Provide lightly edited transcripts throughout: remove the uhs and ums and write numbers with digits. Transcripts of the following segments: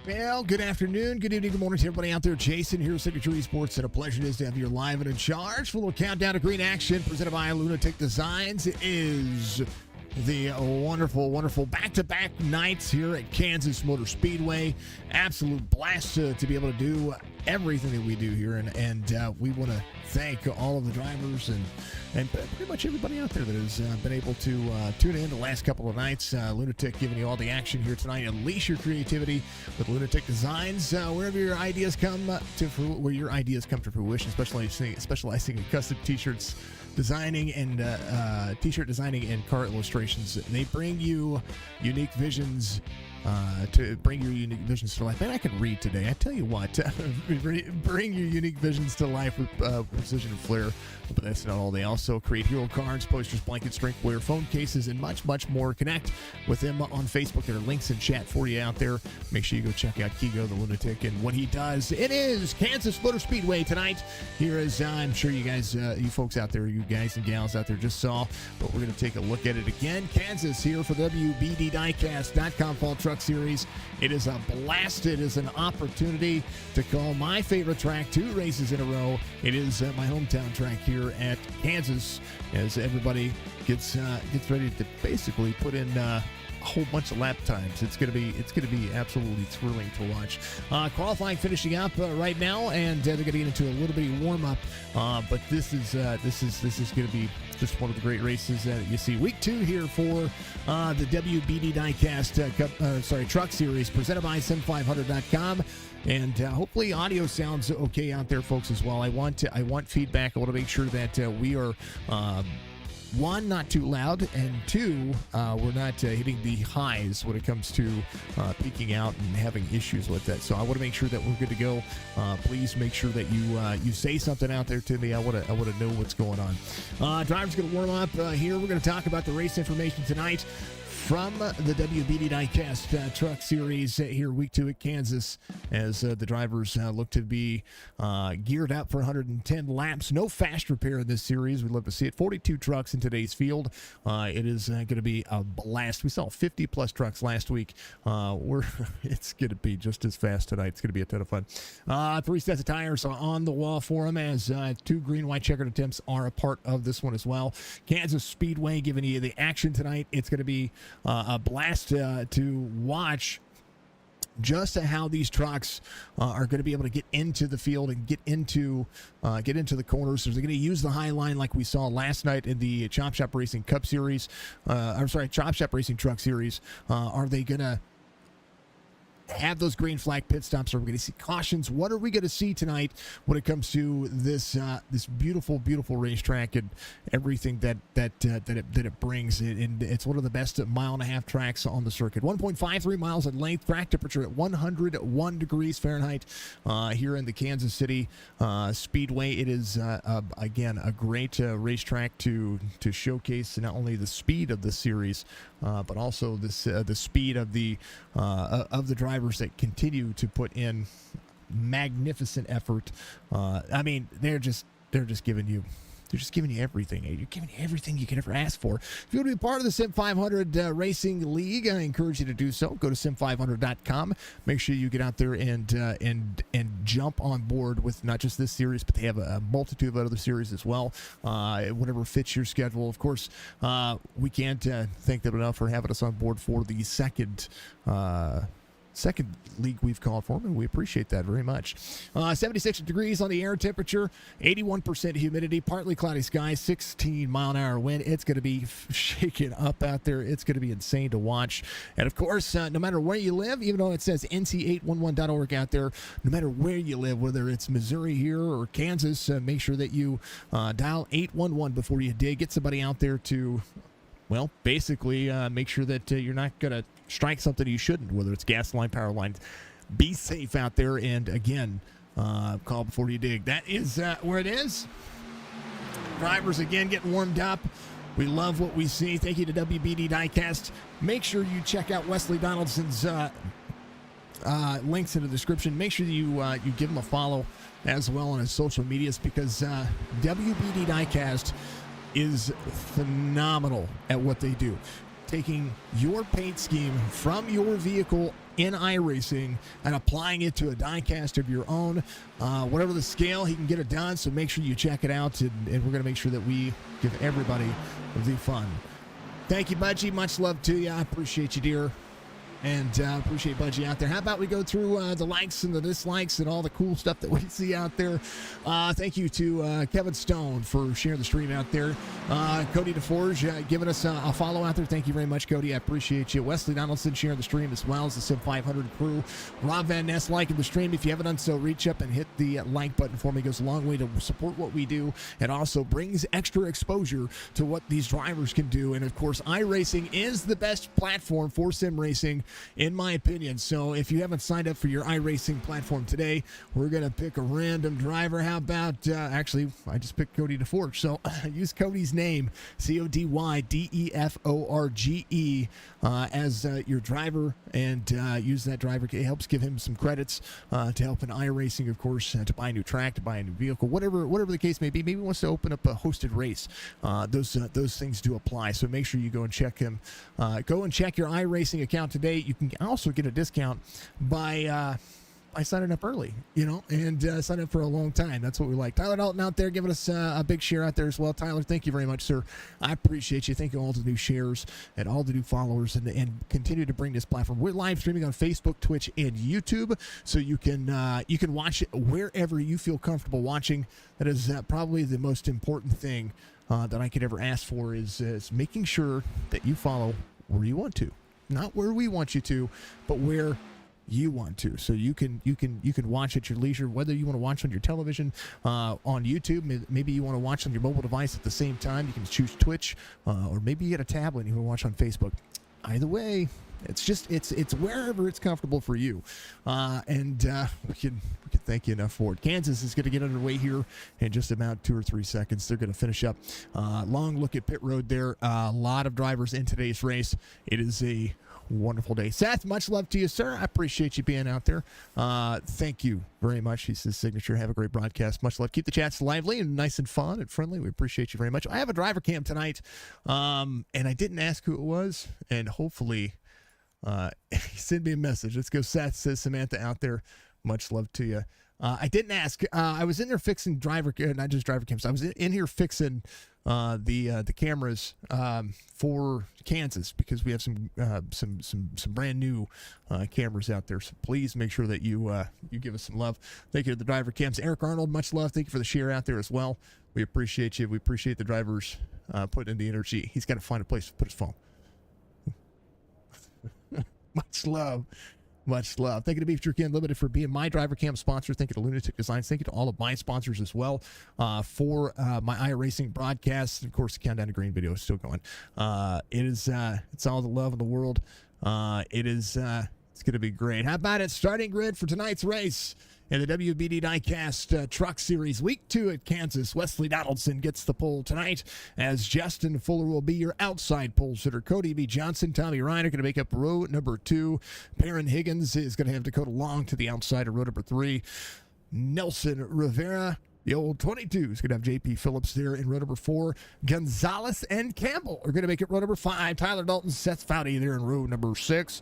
Well, good afternoon, good evening, good morning to everybody out there. Jason here, Signature Esports, and a pleasure it is to have you live and in charge for a little countdown to green action presented by Lunatic Designs. It is the wonderful, wonderful back-to-back nights here at Kansas Motor Speedway. Absolute blast to be able to do everything that we do here, and we want to thank all of the drivers and pretty much everybody out there that has been able to tune in the last couple of nights. Lunatic giving you all the action here tonight. Unleash your creativity with Lunatic Designs. Wherever your ideas come to fruition, specializing in custom t-shirts designing and t-shirt designing and car illustrations. They bring you unique visions to bring your unique visions to life. And I can read today. I tell you what, bring your unique visions to life with precision and flair. But that's not all. They also create hero cards, posters, blankets, drinkware, phone cases, and much, much more. Connect with them on Facebook. There are links in chat for you out there. Make sure you go check out Kigo the Lunatic and what he does. It is Kansas Motor Speedway tonight. Here is, I'm sure you guys, you folks out there, you guys and gals out there just saw, but we're going to take a look at it again. Kansas here for WBD Diecast.com Fall Truck Series. It is a blast. It is an opportunity to call my favorite track 2 races in a row. It is my hometown track here at Kansas, as everybody gets ready to basically put in a whole bunch of lap times. It's gonna be absolutely thrilling to watch. Qualifying finishing up right now, and they're gonna get into a little bit of warm up. But this is gonna be just one of the great races that you see. Week 2 here for the WBD Diecast Truck Series presented by sim500.com. And hopefully audio sounds okay out there, folks, as well. I want feedback. I want to make sure that we are one, not too loud, and 2, we're not hitting the highs when it comes to peaking out and having issues with that. So I want to make sure that we're good to go. Please make sure that you say something out there to me. I want to know what's going on. Drivers going to warm up here. We're going to talk about the race information tonight from the WBD Diecast Truck Series here week 2 at Kansas, as the drivers look to be geared up for 110 laps. No fast repair in this series. We'd love to see it. 42 trucks in today's field. It is going to be a blast. We saw 50 plus trucks last week. It's going to be just as fast tonight. It's going to be a ton of fun. 3 sets of tires are on the wall for them, as 2 green white checkered attempts are a part of this one as well. Kansas Speedway giving you the action tonight. It's going to be a blast to watch just how these trucks are going to be able to get into the field and get into the corners. So they're going to use the high line like we saw last night in the Chop Shop Racing Cup Series. Chop Shop Racing Truck Series. Are they going to have those green flag pit stops? Are we going to see cautions? What are we going to see tonight when it comes to this beautiful, beautiful racetrack and everything that it brings? And it's one of the best 1.5 mile tracks on the circuit. 1.53 miles in length. Track temperature at 101 degrees Fahrenheit here in the Kansas City Speedway. It is again a great racetrack to showcase not only the speed of the series, but also the speed of the drivers that continue to put in magnificent effort. I mean, they're just giving you everything. You're giving you everything you can ever ask for. If you want to be part of the Sim 500 Racing League, I encourage you to do so. Go to sim500.com. Make sure you get out there and jump on board with not just this series, but they have a multitude of other series as well. Whatever fits your schedule. Of course, we can't thank them enough for having us on board for the second league we've called for, and we appreciate that very much. 76 degrees on the air temperature, 81% humidity, partly cloudy skies, 16 mile an hour wind. It's going to be shaking up out there. It's going to be insane to watch. And of course, no matter where you live, even though it says nc811.org out there, no matter where you live, whether it's Missouri here or Kansas, make sure that you dial 811 before you dig. Get somebody out there to, well, basically make sure that you're not going to strike something you shouldn't, whether it's gas line, power lines. Be safe out there, and again, call before you dig. That is where it is. Drivers again getting warmed up. We love what we see. Thank you to WBD Diecast. Make sure you check out Wesley Donaldson's links in the description. Make sure that you give him a follow as well on his social medias, because WBD Diecast is phenomenal at what they do. Taking your paint scheme from your vehicle in iRacing and applying it to a diecast of your own. Whatever the scale, he can get it done, so make sure you check it out, and we're going to make sure that we give everybody the fun. Thank you, Budgie. Much love to you. I appreciate you, dear. And appreciate Budgie out there. How about we go through the likes and the dislikes and all the cool stuff that we see out there. Thank you to Kevin Stone for sharing the stream out there. Cody DeForge giving us a follow out there. Thank you very much, Cody. I appreciate you. Wesley Donaldson sharing the stream as well as the Sim 500 crew. Rob Van Ness liking the stream. If you haven't done so, reach up and hit the like button for me. It goes a long way to support what we do. It also brings extra exposure to what these drivers can do. And, of course, iRacing is the best platform for sim racing, in my opinion. So if you haven't signed up for your iRacing platform today, we're going to pick a random driver. How about, actually, I just picked Cody DeForge. So use Cody's name, CODYDEFORGE, as your driver, and use that driver. It helps give him some credits to help in iRacing, of course, to buy a new track, to buy a new vehicle, whatever the case may be. Maybe he wants to open up a hosted race. Those things do apply. So make sure you go and check him. Go and check your iRacing account today. You can also get a discount by signing up early, and sign up for a long time. That's what we like. Tyler Dalton out there giving us a big share out there as well. Tyler, thank you very much, sir. I appreciate you. Thank you all the new shares and all the new followers, and continue to bring this platform. We're live streaming on Facebook, Twitch, and YouTube, so you can watch it wherever you feel comfortable watching. That is probably the most important thing that I could ever ask for is making sure that you follow where you want to. Not where we want you to, but where you want to. So you can watch at your leisure, whether you want to watch on your television, on YouTube. Maybe you want to watch on your mobile device at the same time. You can choose Twitch, or maybe you get a tablet and you want to watch on Facebook. Either way, it's wherever it's comfortable for you, and we can thank you enough for it. Kansas is going to get underway here in just about 2 or 3 seconds. They're going to finish up. Long look at pit road there. A lot of drivers in today's race. It is a wonderful day. Seth, much love to you, sir. I appreciate you being out there. Thank you very much. He says signature. Have a great broadcast. Much love. Keep the chats lively and nice and fun and friendly. We appreciate you very much. I have a driver cam tonight, and I didn't ask who it was, and hopefully he sent me a message. Let's go. Seth says Samantha out there. Much love to you. I didn't ask. I was in there fixing not just driver cams. I was in here fixing the cameras for Kansas, because we have some brand new cameras out there. So please make sure that you give us some love. Thank you to the driver cams. Eric Arnold, much love. Thank you for the share out there as well. We appreciate you. We appreciate the drivers putting in the energy. He's got to find a place to put his phone. Much love. Much love. Thank you to Beef Jerky Unlimited for being my driver cam sponsor. Thank you to Lunatic Designs. Thank you to all of my sponsors as well for my iRacing broadcast. And of course, the Countdown to Green video is still going. It's all the love in the world. It's going to be great. How about it? Starting grid for tonight's race in the WBD Diecast Truck Series, Week 2 at Kansas. Wesley Donaldson gets the pole tonight, as Justin Fuller will be your outside pole sitter. Cody B. Johnson, Tommy Ryan are going to make up row number 2. Perrin Higgins is going to have Dakota Long to the outside of row number 3. Nelson Rivera, the old 22, is going to have J.P. Phillips there in row number 4. Gonzalez and Campbell are going to make it row number 5. Tyler Dalton, Seth Foudy there in row number 6.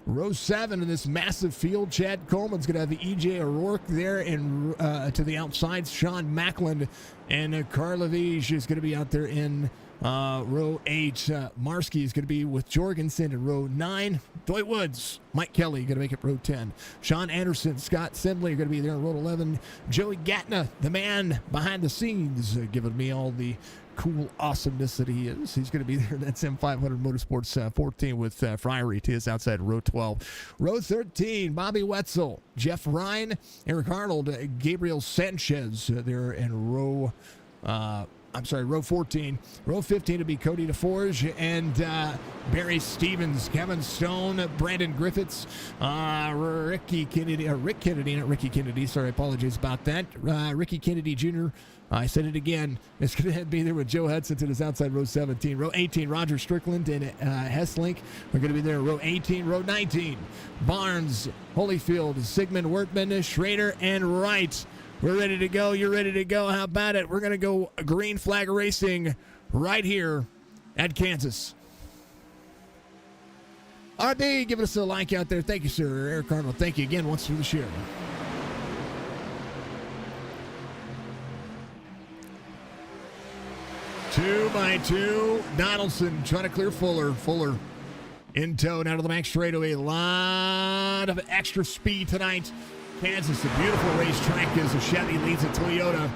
Row 7 in this massive field, Chad Coleman's going to have the E.J. O'Rourke there in to the outside. Sean Macklin and Carl Levige is going to be out there in row 8. Marsky is going to be with Jorgensen in row 9. Doy Woods, Mike Kelly going to make it row 10. Sean Anderson, Scott Simley are going to be there in row 11. Joey Gatna, the man behind the scenes, giving me all the cool awesomeness that he is. He's going to be there in that Sim 500 Motorsports 14 with Friary to his outside row 12. Row 13, Bobby Wetzel, Jeff Ryan, Eric Arnold, Gabriel Sanchez there in row 14. Row 15 to be Cody DeForge and Barry Stevens, Kevin Stone, Brandon Griffiths, Rick Kennedy. Sorry, I apologize about that. Ricky Kennedy Jr. I said it again. It's going to be there with Joe Hudson to his outside row 17. Row 18, Roger Strickland and Hesslink are going to be there. Row 18, row 19, Barnes, Holyfield, Sigmund Wertman, Schrader, and Wright. We're ready to go. You're ready to go. How about it? We're going to go green flag racing right here at Kansas. RB, giving us a like out there. Thank you, sir. Eric Arnold, thank you again once for the share. Two by two. Donaldson trying to clear Fuller. Fuller in tow out of the back straightaway. A lot of extra speed tonight. Kansas, a beautiful racetrack as a Chevy leads a Toyota.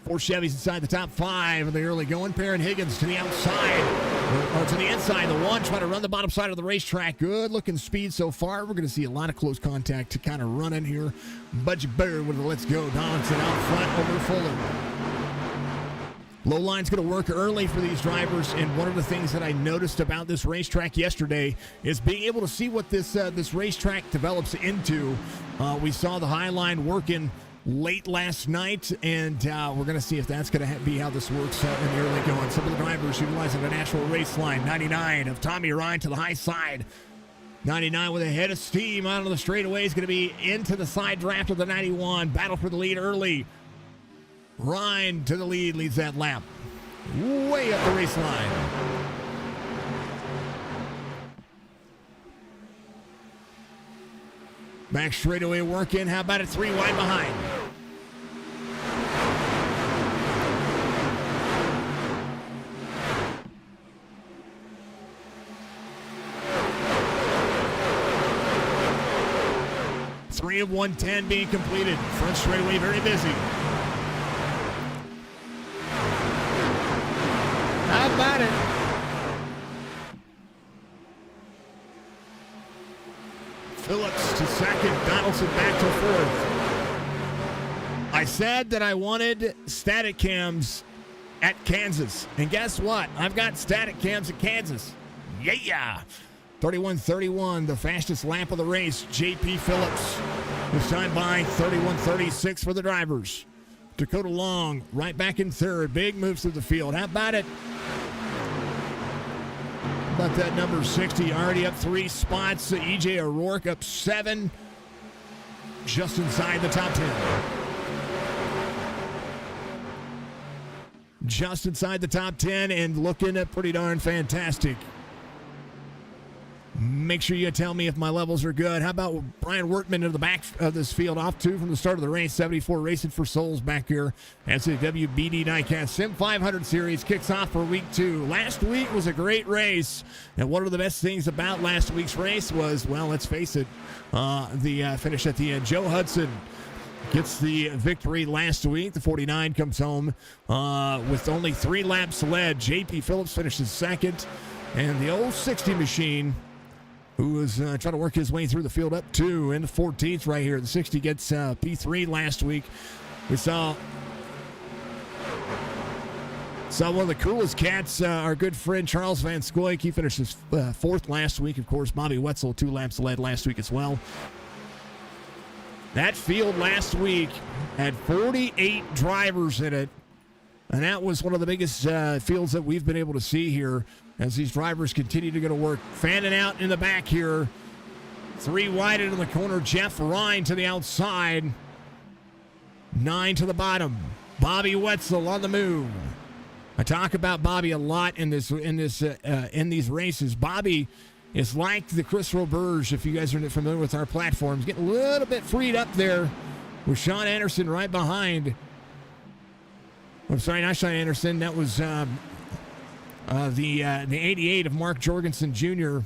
4 Chevys inside the top 5 of the early going. Perrin Higgins to the outside, or to the inside. The one trying to run the bottom side of the racetrack. Good looking speed so far. We're going to see a lot of close contact to kind of run in here. Budget Bird with the let's go. Donaldson out front over Fuller. Low line's going to work early for these drivers, and one of the things that I noticed about this racetrack yesterday is being able to see what this racetrack develops into. We saw the high line working late last night, and we're going to see if that's going to be how this works in the early going. Some of the drivers utilizing a natural race line. 99 of Tommy Ryan to the high side. 99 with a head of steam out of the straightaway is going to be into the side draft of the 91. Battle for the lead early. Ryan to the lead, leads that lap. Way up the race line. Back straightaway working. How about it? 3 wide behind. Three of 110 being completed. Front straightaway very busy. How about it? Phillips to second, Donaldson back to fourth. I said that I wanted static cams at Kansas, and guess what? I've got static cams at Kansas. Yeah! 31:31, the fastest lap of the race. J.P. Phillips this time by 31:36 for the drivers. Dakota Long right back in third. Big moves through the field. How about it? About that number 60 already up 3 spots. E.J. O'Rourke up 7. Just inside the top 10. Just inside the top 10 and looking pretty darn fantastic. Make sure you tell me if my levels are good. How about Brian Wortman in the back of this field, off 2 from the start of the race. 74 Racing for Souls back here as the WBD Diecast Sim 500 Series kicks off for week 2. Last week was a great race, and one of the best things about last week's race was, well, let's face it, the finish at the end. Joe Hudson gets the victory last week. The 49 comes home with only 3 laps led. J.P. Phillips finishes second, and the old 60 machine, who was trying to work his way through the field up 2 into 14th right here. The 60 gets P3 last week. We saw one of the coolest cats, our good friend Charles Van Scoyk. He finishes 4th last week. Of course, Bobby Wetzel, 2 laps led last week as well. That field last week had 48 drivers in it, and that was one of the biggest fields that we've been able to see here as these drivers continue to go to work. Fanning out in the back here. 3 wide into the corner. Jeff Ryan to the outside. 9 to the bottom. Bobby Wetzel on the move. I talk about Bobby a lot in these races. Bobby is like the Chris Roberge, if you guys are familiar with our platforms. Getting a little bit freed up there with Sean Anderson right behind. I'm sorry, not Sean Anderson. That was the 88 of Mark Jorgensen Jr.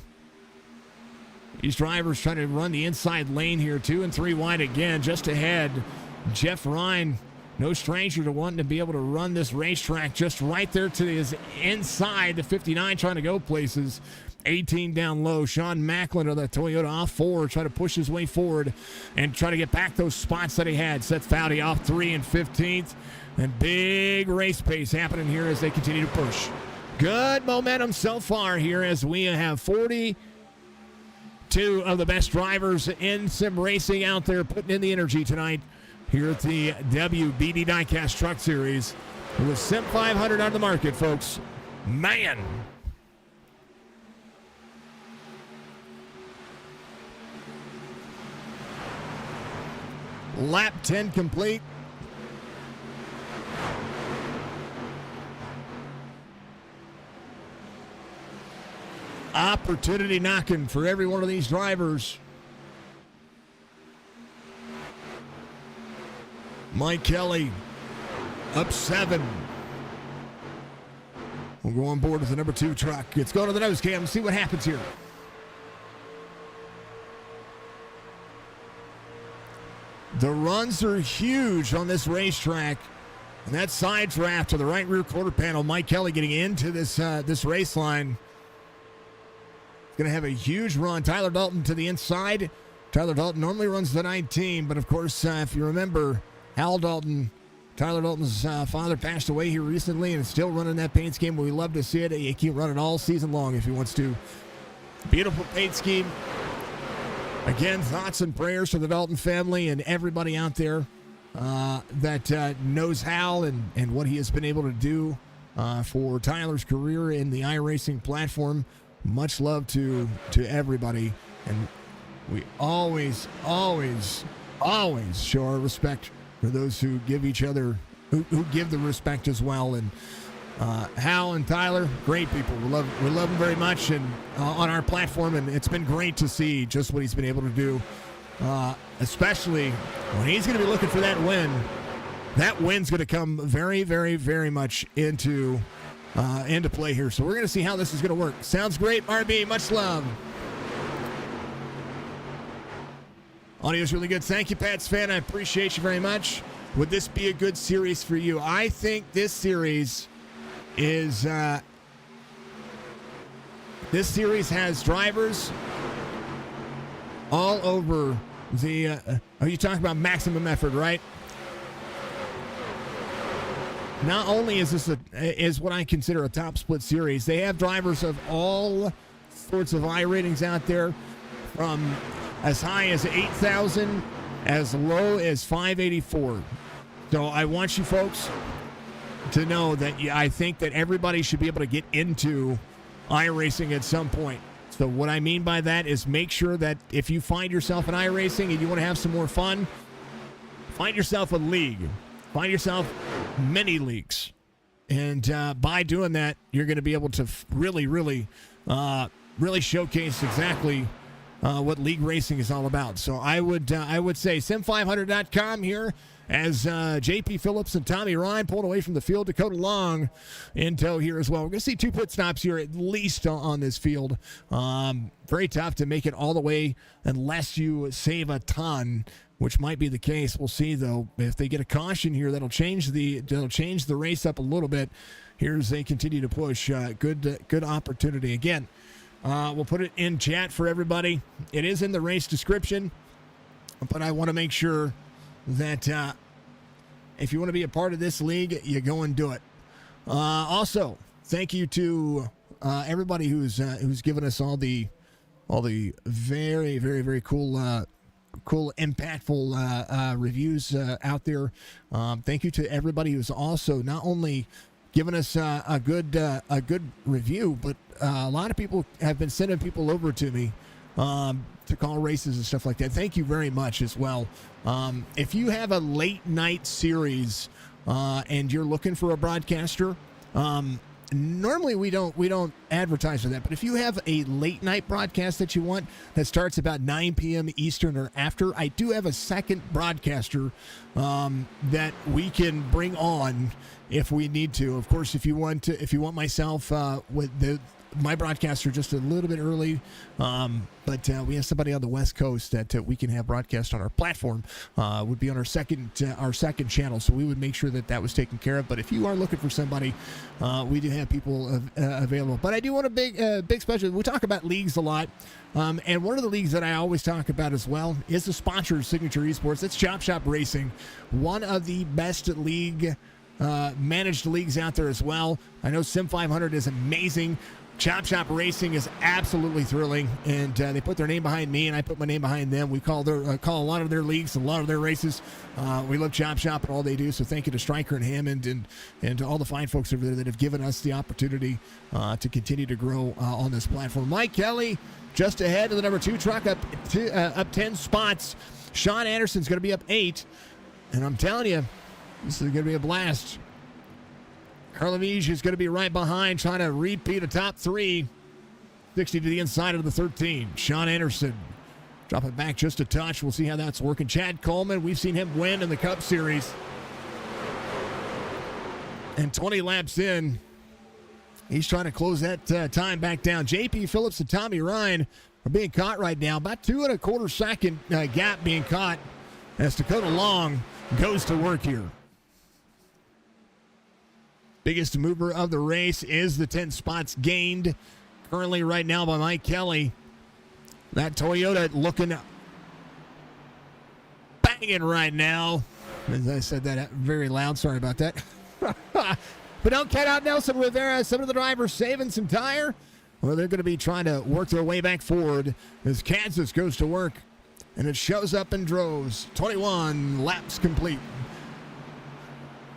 These drivers trying to run the inside lane here. 2 and 3 wide again, just ahead. Jeff Ryan, no stranger to wanting to be able to run this racetrack just right there to his inside. The 59 trying to go places. 18 down low. Sean Macklin of the Toyota off 4, trying to push his way forward and try to get back those spots that he had. Seth Foudy off 3 and 15th. And big race pace happening here as they continue to push. Good momentum so far here as we have 42 of the best drivers in sim racing out there putting in the energy tonight here at the WBD Diecast Truck Series. With Sim 500 on the market, folks. Man. Lap 10 complete. Opportunity knocking for every one of these drivers. Mike Kelly up 7. We'll go on board with the number 2 truck. Let's go to the nose cam and see what happens here. The runs are huge on this racetrack. And that side draft to the right rear quarter panel, Mike Kelly getting into this race line. Going to have a huge run. Tyler Dalton to the inside. Tyler Dalton normally runs the 19, but of course, if you remember, Hal Dalton, Tyler Dalton's father passed away here recently and is still running that paint scheme. We love to see it. He can run it all season long if he wants to. Beautiful paint scheme. Again, thoughts and prayers for the Dalton family and everybody out there that knows Hal and what he has been able to do for Tyler's career in the iRacing platform. Much love to everybody, and we always show our respect for those who give each other, who give the respect as well. And Hal and Tyler, great people. We love them very much, and on our platform, and it's been great to see just what he's been able to do, especially when he's going to be looking for that win. That win's going to come very, very, very much into play here. So we're going to see how this is going to work. Sounds great, RB. Much love. Audio is really good. Thank you, Pats fan. I appreciate you very much. Would this be a good series for you? I think this series is this series has drivers all over the are you talking about maximum effort, right? Not only is this is what I consider a top split series, they have drivers of all sorts of I ratings out there, from as high as 8,000, as low as 584. So I want you folks to know that I think that everybody should be able to get into iRacing at some point. So what I mean by that is make sure that if you find yourself in iRacing and you want to have some more fun, find yourself a league. Find yourself many leagues. And by doing that, you're going to be able to really showcase exactly what league racing is all about. So I would say sim500.com here as JP Phillips and Tommy Ryan pulled away from the field. Dakota Long in tow here as well. We're going to see 2 pit stops here at least on this field. Very tough to make it all the way unless you save a ton, which might be the case. We'll see, though. If they get a caution here, that'll change the race up a little bit. Here's they continue to push. Good opportunity. Again, we'll put it in chat for everybody. It is in the race description, but I want to make sure that if you want to be a part of this league, you go and do it. Also, thank you to everybody who's given us all the very, very, very cool, impactful reviews out there. Thank you to everybody who's also not only given us a good review, but a lot of people have been sending people over to me to call races and stuff like that. Thank you very much as well. If you have a late night series and you're looking for a broadcaster, normally we don't advertise for that, but if you have a late night broadcast that you want that starts about 9 p.m. Eastern or after, I do have a second broadcaster that we can bring on if we need to. Of course, if you want myself with my broadcaster just a little bit early, but we have somebody on the West Coast that we can have broadcast on our platform. Would be on our second channel, so we would make sure that was taken care of. But if you are looking for somebody, we do have people available. But I do want a big special. We talk about leagues a lot, and one of the leagues that I always talk about as well is the sponsor of Signature Esports. It's Chop Shop Racing, one of the best managed leagues out there as well. I know Sim 500 is amazing. Chop Shop Racing is absolutely thrilling, and they put their name behind me, and I put my name behind them. We call a lot of their leagues, a lot of their races. We love Chop Shop and all they do, so thank you to Stryker and Hammond and to all the fine folks over there that have given us the opportunity to continue to grow on this platform. Mike Kelly just ahead of the number 2 truck, up 10 spots. Sean Anderson's going to be up 8, and I'm telling you, this is going to be a blast. Carlavige is going to be right behind, trying to repeat a top 3. 60 to the inside of the 13. Sean Anderson. Drop it back just a touch. We'll see how that's working. Chad Coleman, we've seen him win in the Cup Series. And 20 laps in, he's trying to close that time back down. JP Phillips and Tommy Ryan are being caught right now. About 2.25 second gap being caught as Dakota Long goes to work here. Biggest mover of the race is the 10 spots gained currently right now by Mike Kelly. That Toyota looking banging right now. As I said that very loud, sorry about that. But don't count out Nelson Rivera. Some of the drivers saving some tire. Well, they're going to be trying to work their way back forward as Kansas goes to work. And it shows up in droves. 21 laps complete.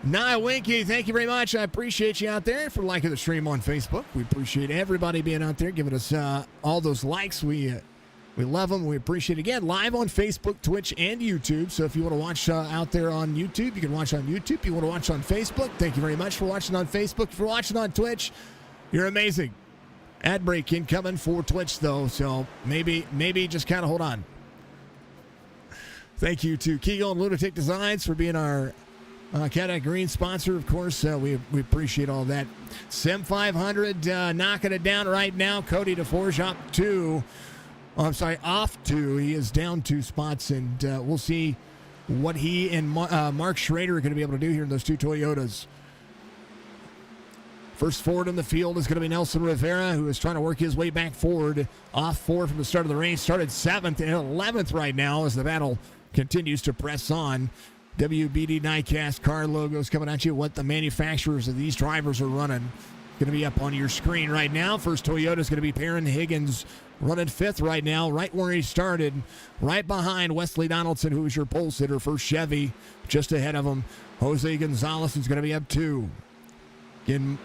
Nia Winky, thank you very much. I appreciate you out there for liking the stream on Facebook. We appreciate everybody being out there, giving us all those likes. We love them. We appreciate it. Again, live on Facebook, Twitch, and YouTube. So if you want to watch out there on YouTube, you can watch on YouTube. If you want to watch on Facebook, thank you very much for watching on Facebook. If you're watching on Twitch, you're amazing. Ad break incoming for Twitch, though. So maybe just kind of hold on. Thank you to Kegel and Lunatic Designs for being our Cadillac Green sponsor. Of course, we appreciate all that. Sim 500 knocking it down right now. Cody DeForge up 2. Off 2. He is down 2 spots, and we'll see what he and Mark Schrader are going to be able to do here in those 2 Toyotas. First forward in the field is going to be Nelson Rivera, who is trying to work his way back forward. Off 4 from the start of the race. Started 7th and 11th right now as the battle continues to press on. WBD Diecast car logos coming at you. What the manufacturers of these drivers are running. Going to be up on your screen right now. First Toyota is going to be Perrin Higgins running 5th right now, right where he started, right behind Wesley Donaldson, who is your pole sitter. First Chevy just ahead of him. Jose Gonzalez is going to be up 2. Getting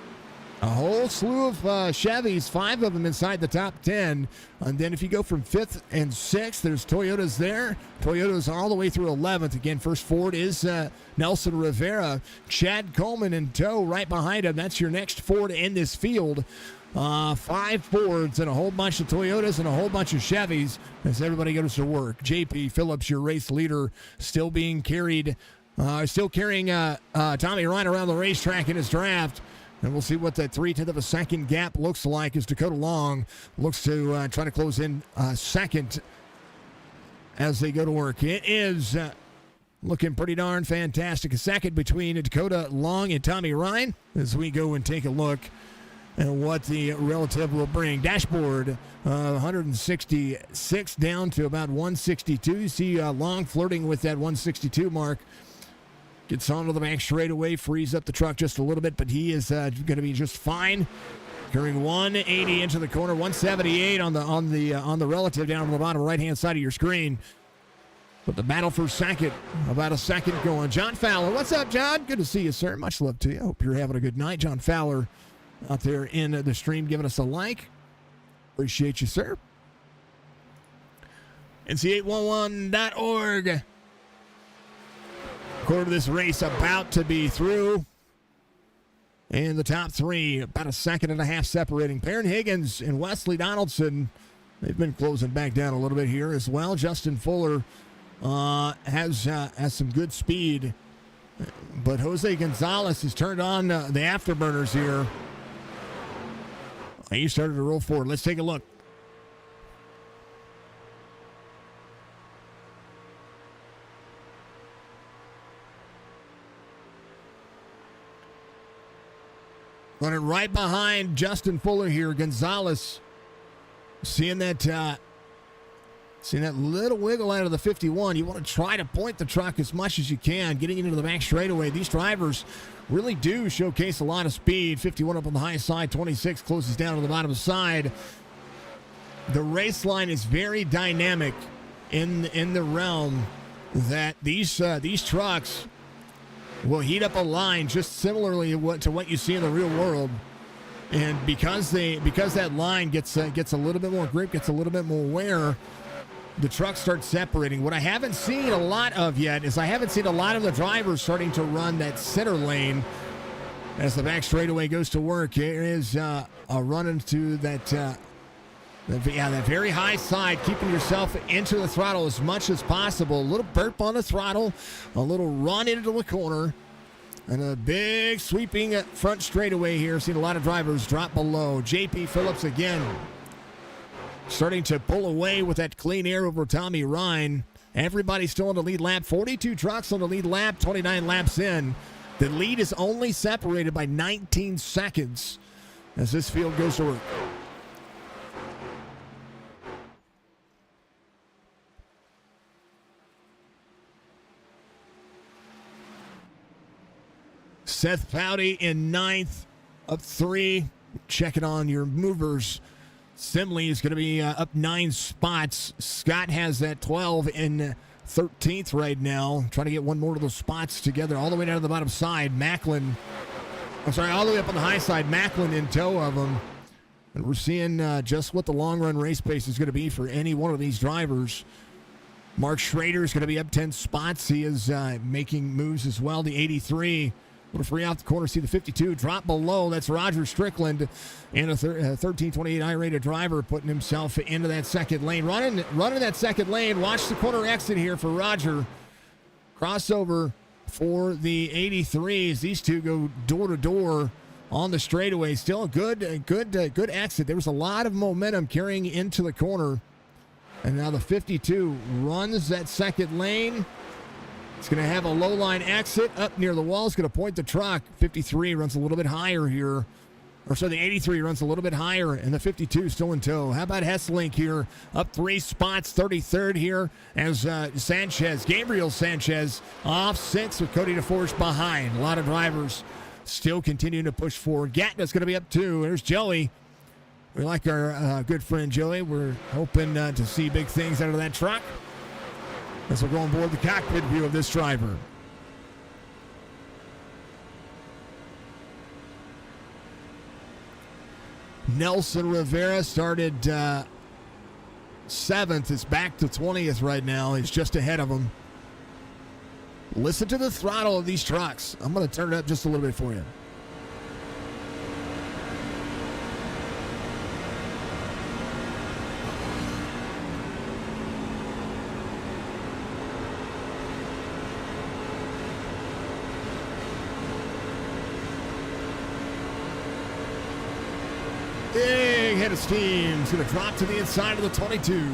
a whole slew of Chevys, 5 of them inside the top 10. And then if you go from 5th and 6th, there's Toyotas there. Toyotas all the way through 11th. Again, first forward is Nelson Rivera. Chad Coleman in tow right behind him. That's your next Ford in this field. 5 Fords and a whole bunch of Toyotas and a whole bunch of Chevys as everybody goes to work. JP Phillips, your race leader, still being carried, still carrying Tommy Ryan around the racetrack in his draft. And we'll see what that 0.3 of a second gap looks like as Dakota Long looks to try to close in second as they go to work. It is looking pretty darn fantastic. A second between Dakota Long and Tommy Ryan as we go and take a look at what the relative will bring. Dashboard 166 down to about 162. You see Long flirting with that 162 mark. Gets onto the back straightaway, frees up the truck just a little bit, but he is going to be just fine. Carrying 180 into the corner, 178 on the relative down on the bottom right-hand side of your screen. But the battle for second, about a second going. John Fowler, what's up, John? Good to see you, sir. Much love to you. Hope you're having a good night. John Fowler out there in the stream giving us a like. Appreciate you, sir. NC811.org. Quarter of this race about to be through. And the top 3, about a second and a half separating. Perrin Higgins and Wesley Donaldson, they've been closing back down a little bit here as well. Justin Fuller has some good speed. But Jose Gonzalez has turned on the afterburners here. He started to roll forward. Let's take a look. Running right behind Justin Fuller here. Gonzalez seeing that little wiggle out of the 51. You want to try to point the truck as much as you can, getting into the back straightaway. These drivers really do showcase a lot of speed. 51 up on the high side, 26 closes down on the bottom side. The race line is very dynamic in the realm that these trucks will heat up a line just similarly to what you see in the real world. And because that line gets a little bit more grip, gets a little bit more wear, the trucks start separating. What I haven't seen a lot of yet is I haven't seen a lot of the drivers starting to run that center lane as the back straightaway goes to work. Here is a run into that That very high side, keeping yourself into the throttle as much as possible. A little burp on the throttle, a little run into the corner, and a big sweeping front straightaway here. Seen a lot of drivers drop below. JP Phillips again starting to pull away with that clean air over Tommy Ryan. Everybody still in the lead lap. 42 trucks on the lead lap, 29 laps in. The lead is only separated by 19 seconds as this field goes to work. Seth Powdy in ninth, up 3. Checking on your movers. Simley is going to be up 9 spots. Scott has that 12 in 13th right now. Trying to get one more of those spots together all the way down to the bottom side. Macklin, all the way up on the high side. Macklin in tow of them. And we're seeing just what the long run race pace is going to be for any one of these drivers. Mark Schrader is going to be up 10 spots. He is making moves as well. The 83. Little free out the corner, see the 52 drop below. That's Roger Strickland and a 1328 I-rated driver putting himself into that second lane. Running that second lane. Watch the corner exit here for Roger. Crossover for the 83s. These two go door to door on the straightaway. Still a good exit. There was a lot of momentum carrying into the corner. And now the 52 runs that second lane. It's going to have a low line exit up near the wall. It's going to point the truck. 53 runs a little bit higher here. The 83 runs a little bit higher, and the 52 still in tow. How about Hesselink here? Up 3 spots, 33rd here as Gabriel Sanchez, off 6 with Cody DeForest behind. A lot of drivers still continuing to push forward. Gatna's going to be up 2. There's Joey. We like our good friend Joey. We're hoping to see big things out of that truck as we'll go on board the cockpit view of this driver. Nelson Rivera started 7th. Is back to 20th right now. He's just ahead of him. Listen to the throttle of these trucks. I'm going to turn it up just a little bit for you. Big head of steam. It's going to drop to the inside of the 22.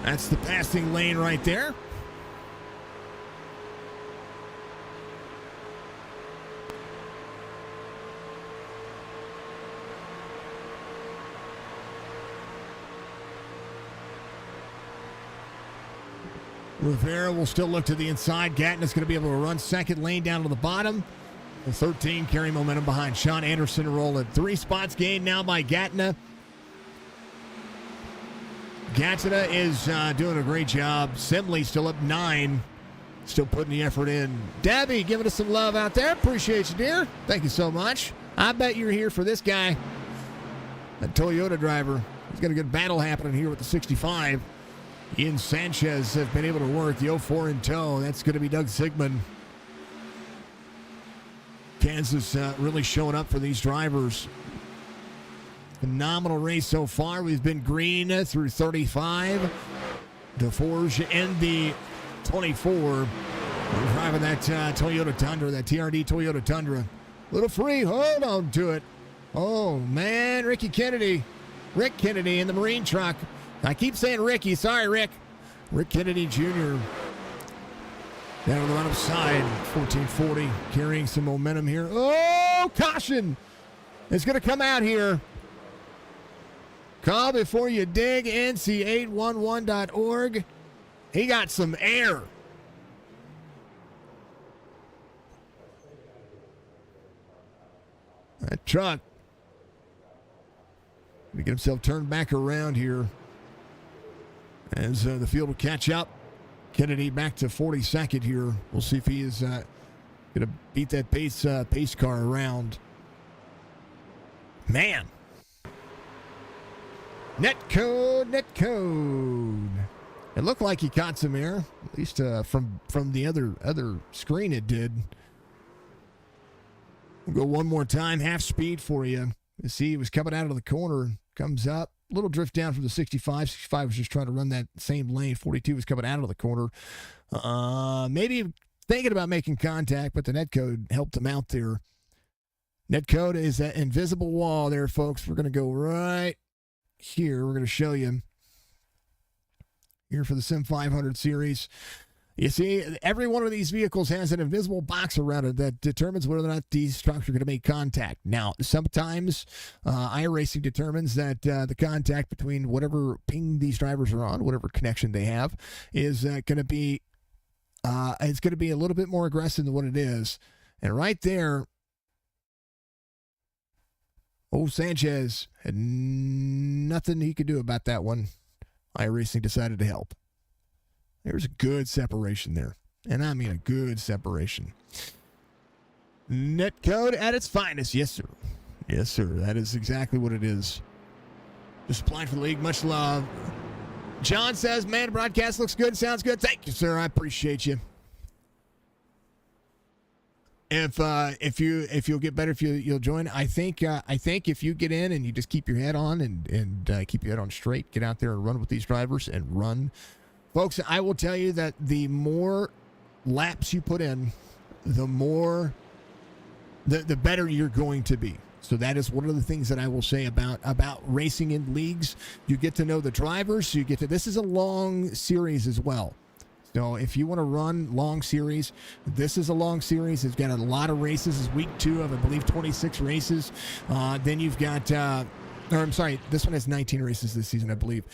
That's the passing lane right there. Rivera will still look to the inside. Gatna's going to be able to run second lane down to the bottom. The 13 carrying momentum behind Sean Anderson rolling. 3 spots gained now by Gatna. Gatna is doing a great job. Simley still up 9. Still putting the effort in. Debbie giving us some love out there. Appreciate you, dear. Thank you so much. I bet you're here for this guy. That Toyota driver. He's got a good battle happening here with the 65. Ian Sanchez have been able to work the 04 in tow. That's going to be Doug Sigmund. Kansas really showing up for these drivers. Phenomenal race so far. We've been green through 35. DeForge in the 24. We're driving that Toyota Tundra, that TRD Toyota Tundra. Little free, hold on to it. Oh, man, Rick Kennedy in the Marine truck. I keep saying Ricky. Sorry, Rick. Rick Kennedy Jr. Down on the bottom side, 1440, carrying some momentum here. Oh, caution! It's going to come out here. Call before you dig, nc811.org. He got some air. That truck. Going to get himself turned back around here as the field will catch up. Kennedy back to 42nd here. We'll see if he is going to beat that pace car around. Man. Netcode. It looked like he caught some air, at least from the other screen it did. We'll go one more time, half speed for you. You see he was coming out of the corner, comes up. Little drift down from the 65. 65 was just trying to run that same lane. 42 was coming out of the corner. Maybe thinking about making contact, but the netcode helped him out there. Netcode is that invisible wall there, folks. We're going to go right here. We're going to show you here for the Sim 500 series. You see, every one of these vehicles has an invisible box around it that determines whether or not these trucks are going to make contact. Now, sometimes iRacing determines that the contact between whatever ping these drivers are on, whatever connection they have, is going to be it's going to be a little bit more aggressive than what it is. And right there, old Sanchez had nothing he could do about that one. iRacing decided to help. There's a good separation there. And I mean a good separation. Netcode at its finest. Yes, sir. Yes, sir. That is exactly what it is. Just applying for the league. Much love. John says, man, broadcast looks good. Sounds good. Thank you, sir. I appreciate you. If you'll get better if you'll join, I think if you get in and you just keep your head on and keep your head on straight, get out there and run with these drivers and run. Folks, I will tell you that the more laps you put in, the better you're going to be. So that is one of the things that I will say about racing in leagues. You get to know the drivers. This is a long series as well. So if you want to run long series, this is a long series. It's got a lot of races. It's week 2 of, I believe, 26 races. Then you've got... this one has 19 races this season, I believe.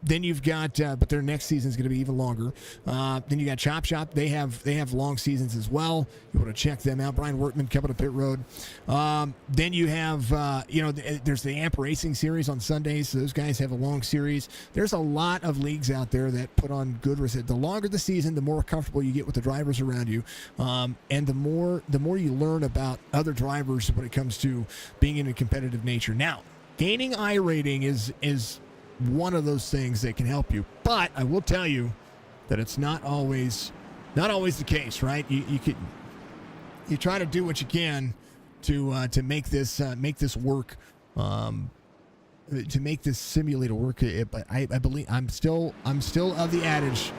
Then you've got, but their next season is going to be even longer. Then you got Chop Shop. They have long seasons as well. You want to check them out. Brian Workman coming to Pit Road. Then you have, there's the Amp Racing series on Sundays. So those guys have a long series. There's a lot of leagues out there that put on good races. The longer the season, the more comfortable you get with the drivers around you, and the more you learn about other drivers when it comes to being in a competitive nature. Now, gaining I rating is one of those things that can help you, but I will tell you that it's not always the case, right? You try to do what you can to make this work, to make this simulator work. But I believe I'm still of the adage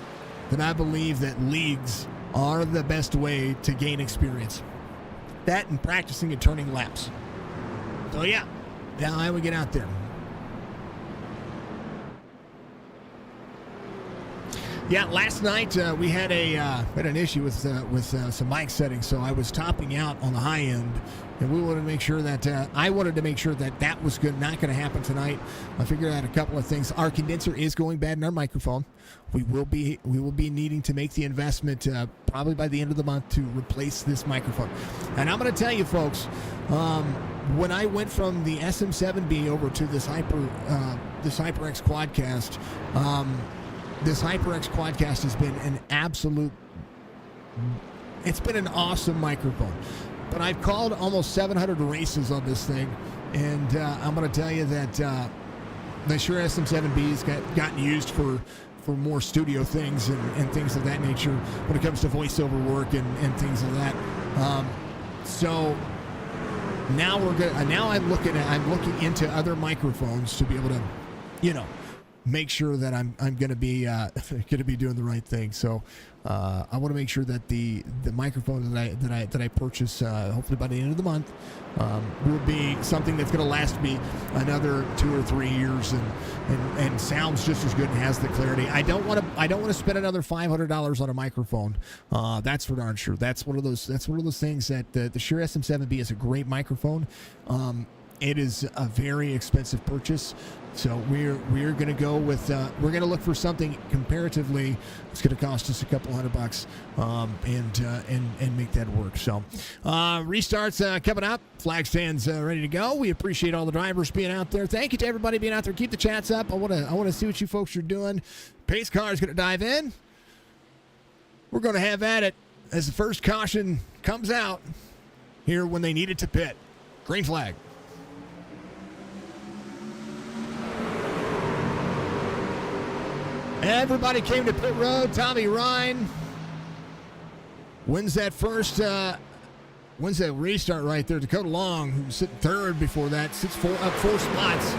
that I believe that leagues are the best way to gain experience. That and practicing and turning laps. So yeah. Now I would get out there. Yeah, last night we had an issue with some mic settings, so I was topping out on the high end, and we wanted to make sure that I wanted to make sure that was good, not going to happen tonight. I figured out a couple of things. Our condenser is going bad in our microphone. We will be needing to make the investment probably by the end of the month to replace this microphone. And I'm going to tell you, folks, when I went from the SM7B over to this HyperX Quadcast. This HyperX Quadcast has been it's been an awesome microphone. But I've called almost 700 races on this thing, and I'm going to tell you that the Shure SM7B's gotten used for more studio things and things of that nature when it comes to voiceover work and things of that. So now I'm looking into other microphones to be able to, make sure that I'm going to be doing the right thing. So I want to make sure that the microphone that I purchase hopefully by the end of the month will be something that's going to last me another 2 or 3 years and sounds just as good and has the clarity. I don't want to spend another $500 on a microphone. That's for darn sure. That's one of those things that the Shure SM7B is a great microphone. It is a very expensive purchase. So we're going to go with we're going to look for something comparatively. It's going to cost us a couple $100 and make that work. So restarts coming up. Flag stands ready to go. We appreciate all the drivers being out there. Thank you to everybody being out there. Keep the chats up. I want to see what you folks are doing. Pace car is going to dive in. We're going to have at it as the first caution comes out here when they need it to pit. Green flag. Everybody came to pit road. Tommy Ryan wins that restart right there. Dakota Long, who's sitting third before that, sits up 4 spots.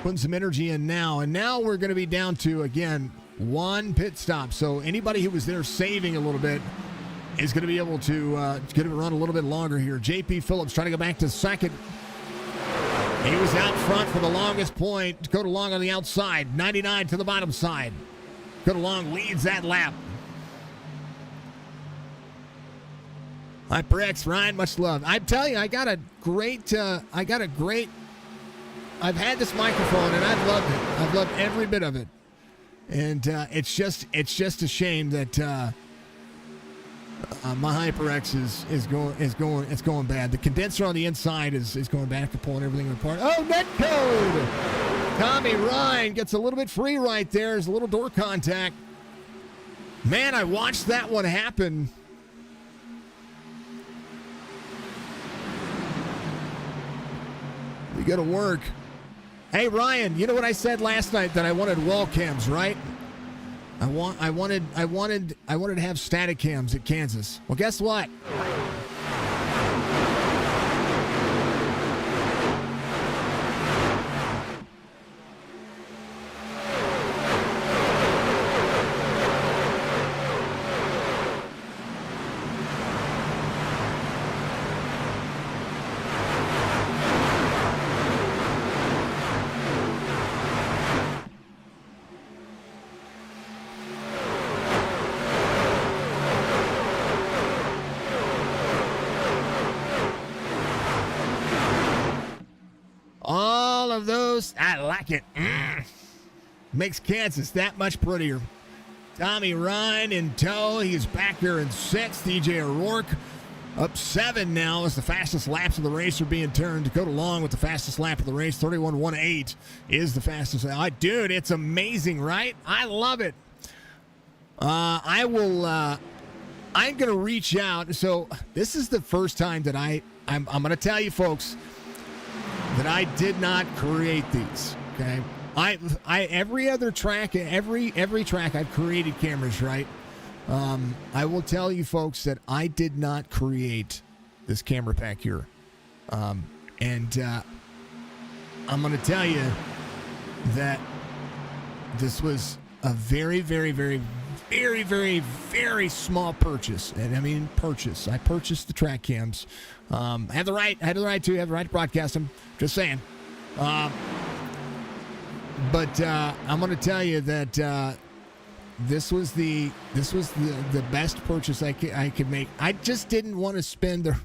Putting some energy in now. And now we're going to be down to, again, one pit stop. So anybody who was there saving a little bit is going to be able to run a little bit longer here. JP Phillips trying to go back to second. He was out front for the longest point. Dakota Long on the outside. 99 to the bottom side. Dakota Long leads that lap. HyperX, Ryan, much love. I tell you, I've had this microphone and I've loved it. I've loved every bit of it. And it's just a shame that my HyperX is going bad. The condenser on the inside is going back to pulling everything apart. Oh, netcode! Tommy Ryan gets a little bit free right there. There's a little door contact. Man, I watched that one happen. We go to work. Hey Ryan, you know what I said last night, that I wanted wall cams, right? I wanted to have static cams at Kansas. Well, guess what? I like it. Makes Kansas that much prettier. Tommy Ryan in tow. He's back there in sixth. DJ O'Rourke up 7 now as the fastest laps of the race are being turned. Dakota Long with the fastest lap of the race. 31.18 is the fastest. Dude, it's amazing, right? I love it. I'm going to reach out. So this is the first time that I'm going to tell you folks that I did not create these. Okay, every track I've created cameras, right? I will tell you folks that I did not create this camera pack here, and I'm going to tell you that this was a very, very, very, very, very, very small purchase, and I mean purchase. I purchased the track cams. I had the right to broadcast them. Just saying. But I'm going to tell you that this was the best purchase I could make. I just didn't want to spend the.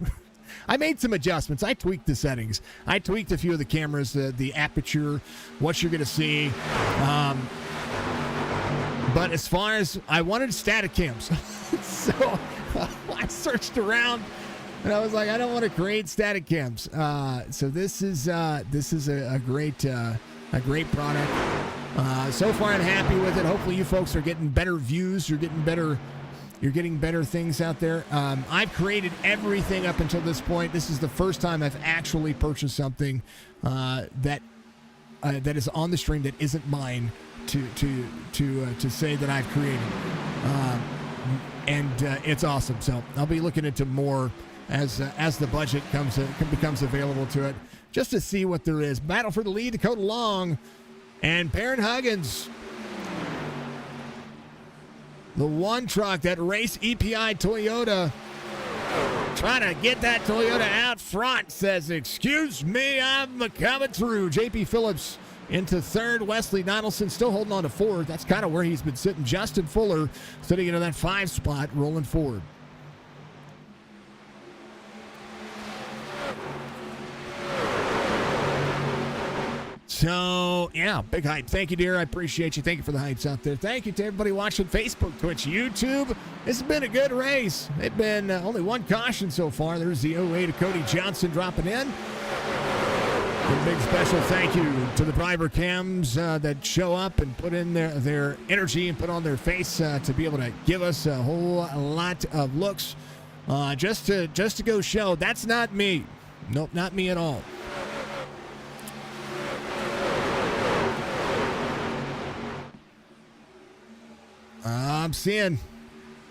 I made some adjustments. I tweaked the settings. I tweaked a few of the cameras, the aperture, what you're going to see. But as far as I wanted static cams, so I searched around. And I was like, I don't want to create static cams. So this is a great product. So far, I'm happy with it. Hopefully, you folks are getting better views. You're getting better things out there. I've created everything up until this point. This is the first time I've actually purchased something that is on the stream that isn't mine to say that I've created. And it's awesome. So I'll be looking into more as the budget becomes available to it, just to see what there is. Battle for the lead, Dakota Long and Perrin Huggins. The one truck, that race EPI Toyota, trying to get that Toyota out front, says, excuse me, I'm coming through. JP Phillips into third. Wesley Donaldson still holding on to fourth. That's kind of where he's been sitting. Justin Fuller sitting into that 5 spot, rolling forward. So, yeah, big hype. Thank you, dear. I appreciate you. Thank you for the hypes out there. Thank you to everybody watching Facebook, Twitch, YouTube. This has been a good race. It's been only one caution so far. There's the 08 of Cody Johnson dropping in. A big special thank you to the driver cams that show up and put in their energy and put on their face to be able to give us a whole lot of looks. Just to go show that's not me. Nope, not me at all. I'm seeing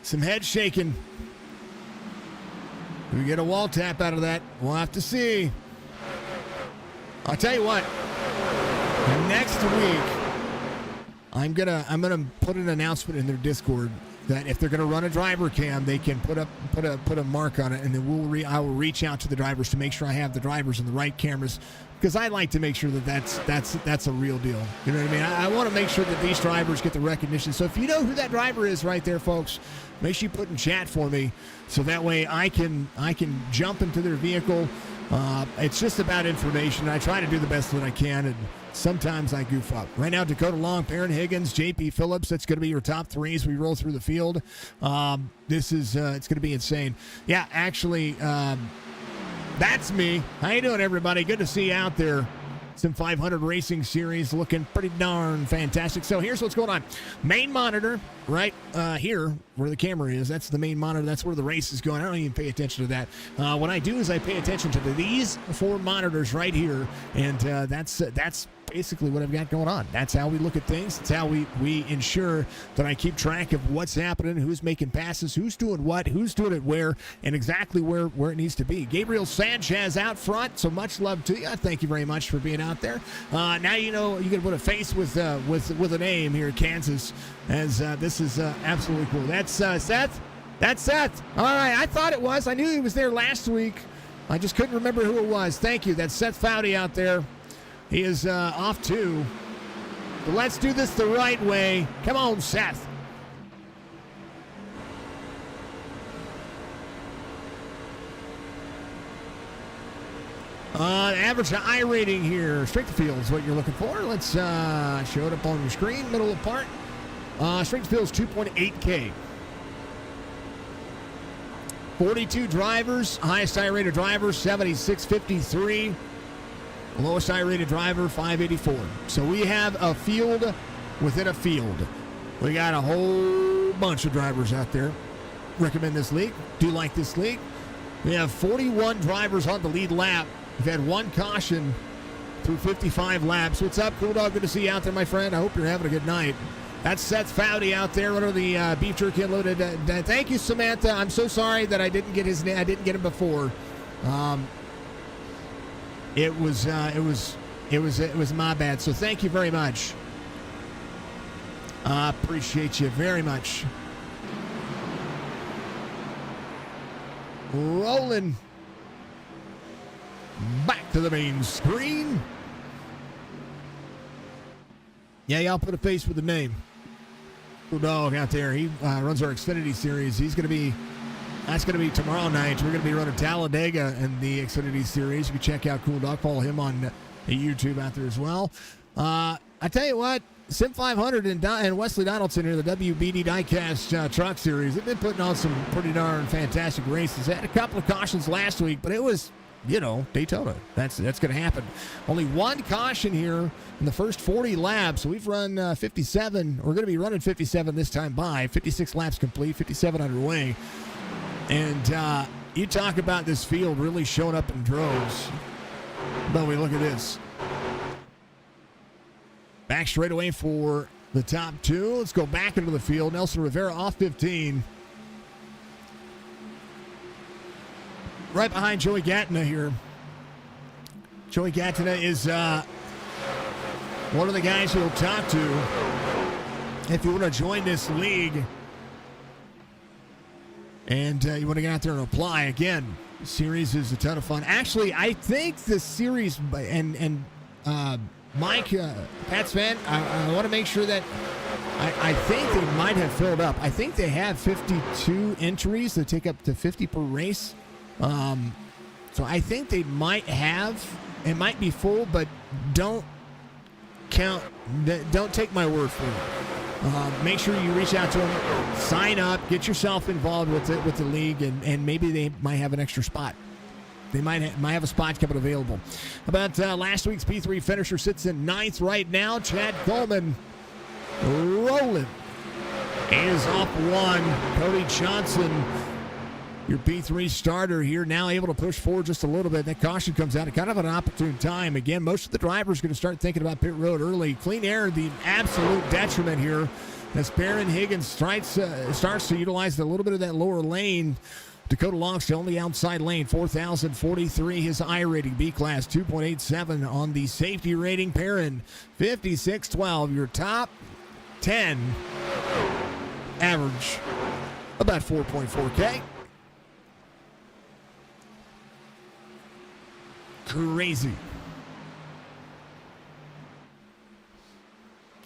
some head shaking. Do we get a wall tap out of that? We'll have to see. I'll tell you what. next week, I'm gonna put an announcement in their Discord that if they're gonna run a driver cam, they can put a mark on it, and then I will reach out to the drivers to make sure I have the drivers and the right cameras, because I like to make sure that that's a real deal. You know what I mean? I want to make sure that these drivers get the recognition. So if you know who that driver is right there, folks, make sure you put in chat for me, so that way I can jump into their vehicle. It's just about information. I try to do the best that I can, and sometimes I goof up. Right now, Dakota Long, Perrin Higgins, JP Phillips. That's going to be your top three as we roll through the field. This is it's going to be insane. Yeah, actually, that's me. How you doing, everybody? Good to see you out there. Sim 500 Racing Series looking pretty darn fantastic. So here's what's going on. Main monitor right here where the camera is. That's the main monitor. That's where the race is going. I don't even pay attention to that. What I do is I pay attention to these four monitors right here, and that's basically what I've got going on. That's how we look at things. That's how we ensure that I keep track of what's happening, who's making passes, who's doing what, who's doing it where, and exactly where it needs to be. Gabriel Sanchez out front, so much love to you. Thank you very much for being out there. Now you know you can put a face with a name here in Kansas, as this is absolutely cool. That's Seth. That's Seth. All right, I thought it was. I knew he was there last week. I just couldn't remember who it was. Thank you. That's Seth Foudy out there. He is off too. But let's do this the right way. Come on, Seth. Average iRating here. Straight to field is what you're looking for. Let's show it up on your screen. Middle of part. Straight to field is 2.8K. 42 drivers. Highest iRated driver, 7653. Lowest iRated driver, 584. So we have a field within a field. We got a whole bunch of drivers out there. Recommend this league. Do like this league. We have 41 drivers on the lead lap. We've had one caution through 55 laps. What's up, Cool Dog? Good to see you out there, my friend. I hope you're having a good night. That's Seth Foudy out there under the beef jerky unloaded. Thank you, Samantha. I'm so sorry that I didn't get his name. I didn't get him before. It was my bad. So thank you very much. I appreciate you very much. Rolling back to the main screen. Yeah, y'all put a face with the name. Cool Dog out there. He runs our Xfinity Series. That's going to be tomorrow night. We're going to be running Talladega in the Xfinity Series. You can check out Cool Dog. Follow him on YouTube out there as well. I tell you what, Sim 500 and Wesley Donaldson here, the WBD Diecast Truck Series, they've been putting on some pretty darn fantastic races. They had a couple of cautions last week, but it was, Daytona. That's going to happen. Only one caution here in the first 40 laps. We've run 57. We're going to be running 57 this time by. 56 laps complete, 57 underway. And you talk about this field really showing up in droves. But we look at this. Back straight away for the top two. Let's go back into the field. Nelson Rivera off 15. Right behind Joey Gatina here. Joey Gatina is one of the guys you'll talk to if you want to join this league. And you want to get out there and apply. Again, the series is a ton of fun. Actually, I think the series, and Mike, Pat's fan, I want to make sure that I think they might have filled up. I think they have 52 entries that take up to 50 per race. So I think they might have. It might be full, but don't take my word for it. Make sure you reach out to them, sign up, get yourself involved with the league, and maybe they might have an extra spot. They might have a spot coming available. About last week's P3 finisher sits in 9th right now. Chad Coleman rolling. Is off one. Cody Johnson, your P3 starter here, now able to push forward just a little bit. That caution comes out at kind of an opportune time. Again, most of the drivers are going to start thinking about pit road early. Clean air, the absolute detriment here as Perrin Higgins starts to utilize a little bit of that lower lane. Dakota Long still on the outside lane, 4,043. His I rating, B class, 2.87 on the safety rating. Perrin, 56.12. Your top 10 average, about 4.4K. Crazy.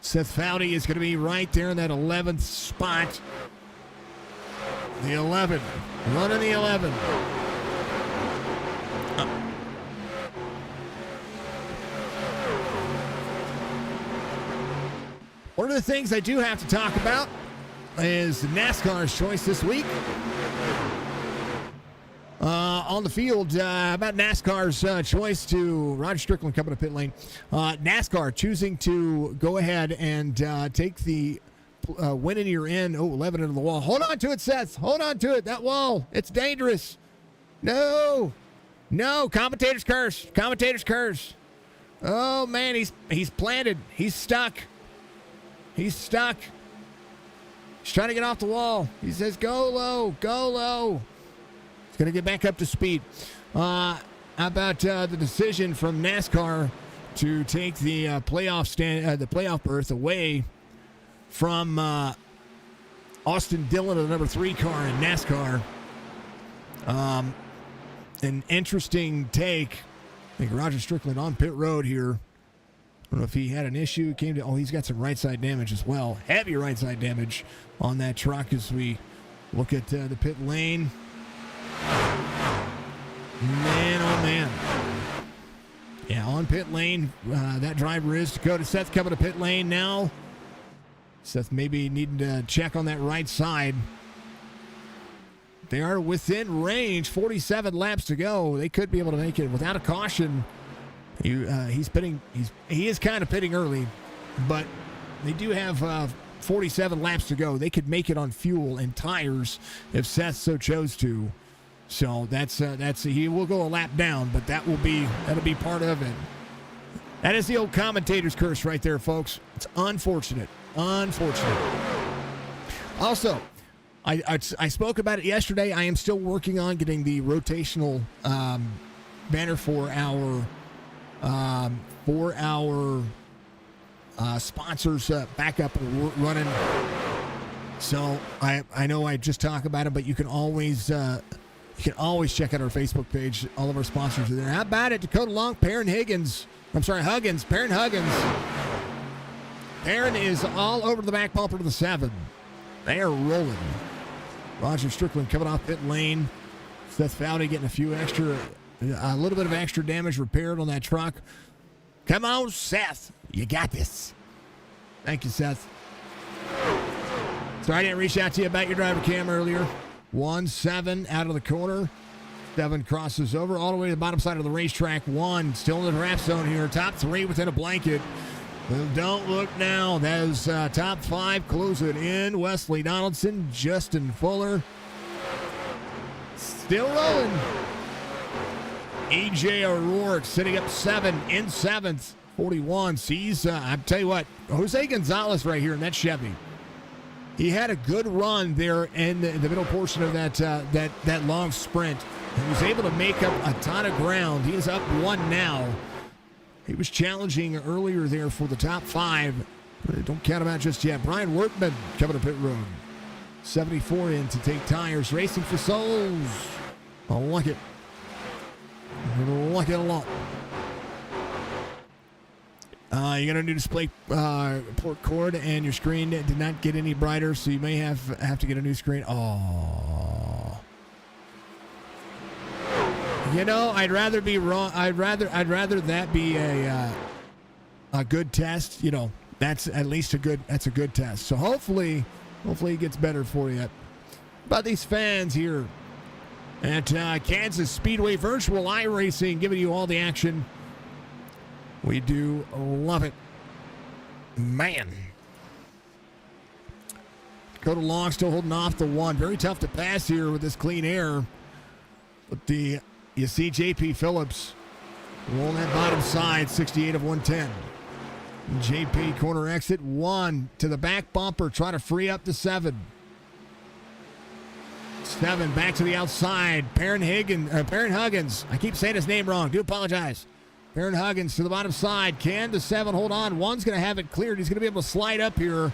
Seth Foudy is going to be right there in that 11th spot. The 11. Running the 11. One of the things I do have to talk about is NASCAR's choice this week. On the field, about NASCAR's choice to Roger Strickland coming to pit lane. NASCAR choosing to go ahead and take the win in your end. 11 into the wall. Hold on to it, Seth. Hold on to it. That wall. It's dangerous. No. Commentator's curse. Commentator's curse. Oh, man. He's planted. He's stuck. He's stuck. He's trying to get off the wall. He says, go low. Go low. He's going to get back up to speed. How about the decision from NASCAR to take the playoff berth away from Austin Dillon, the number 3 car in NASCAR. An interesting take. I think Roger Strickland on pit road here. I don't know if he had an issue. He's got some right side damage as well. Heavy right side damage on that truck as we look at the pit lane. Man, oh man. Yeah, on pit lane, that driver is Dakota. Seth coming to pit lane now. Seth maybe needing to check on that right side. They are within range. 47 laps to go. They could be able to make it without a caution. He's pitting. He is kind of pitting early, but they do have 47 laps to go. They could make it on fuel and tires if Seth so chose to. So that's he will go a lap down, but that'll be part of it. That is the old commentator's curse right there, folks. It's unfortunate. Also, I spoke about it yesterday. I am still working on getting the rotational banner for our sponsors back up and running. So I know I just talked about it, but you can always check out our Facebook page. All of our sponsors are there. How about it? Dakota Long, Huggins. Perrin Huggins. Perrin is all over the back bumper to the 7. They are rolling. Roger Strickland coming off pit lane. Seth Foudy getting a little bit of extra damage repaired on that truck. Come on, Seth. You got this. Thank you, Seth. Sorry I didn't reach out to you about your driver cam earlier. 1-7 out of the corner. 7 crosses over all the way to the bottom side of the racetrack. 1 still in the draft zone here. Top 3 within a blanket. Well, don't look now. That is top 5 closing in. Wesley Donaldson, Justin Fuller. Still rolling. EJ O'Rourke sitting up 7 in 7th. 41 sees, I tell you what, Jose Gonzalez right here in that Chevy. He had a good run there in the middle portion of that long sprint. He was able to make up a ton of ground. He is up 1 now. He was challenging earlier there for the top 5. Don't count him out just yet. Brian Workman coming to pit road. 74 in to take tires. Racing for Souls. I like it. I like it a lot. You got a new display port cord, and your screen did not get any brighter, so you may have to get a new screen. Oh. You know, I'd rather be wrong. I'd rather that be a good test. You know, that's at least a good test. So hopefully it gets better for you. About these fans here at Kansas Speedway Virtual iRacing, giving you all the action. We do love it. Man. Dakota Long still holding off the 1. Very tough to pass here with this clean air. But you see JP Phillips rolling that bottom side, 68 of 110. JP corner exit 1 to the back bumper, try to free up the 7. 7 back to the outside. Perrin Huggins. I keep saying his name wrong. Do apologize. Perrin Huggins to the bottom side. Can the 7 hold on? 1's going to have it cleared. He's going to be able to slide up here.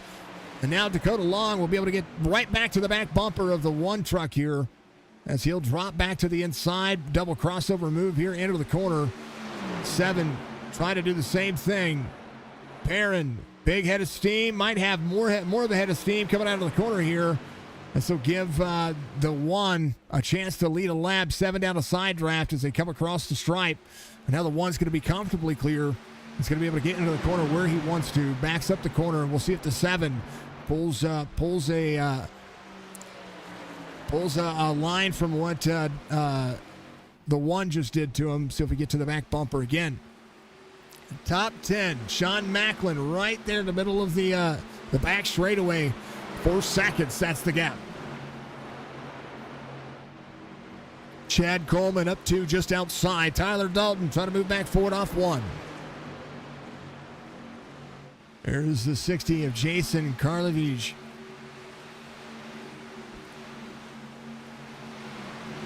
And now Dakota Long will be able to get right back to the back bumper of the 1 truck here as he'll drop back to the inside. Double crossover move here into the corner. 7 trying to do the same thing. Perrin, big head of steam. Might have more of a head of steam coming out of the corner here. And so give the 1 a chance to lead a lap. 7 down a side draft as they come across the stripe. And now the 1's going to be comfortably clear. He's going to be able to get into the corner where he wants to. Backs up the corner, and we'll see if the 7 pulls a line from what the 1 just did to him. See if we get to the back bumper again. Top 10, Sean Macklin right there in the middle of the back straightaway. 4 seconds, that's the gap. Chad Coleman up to just outside. Tyler Dalton trying to move back forward off 1. There's the 60 of Jason Karlovich.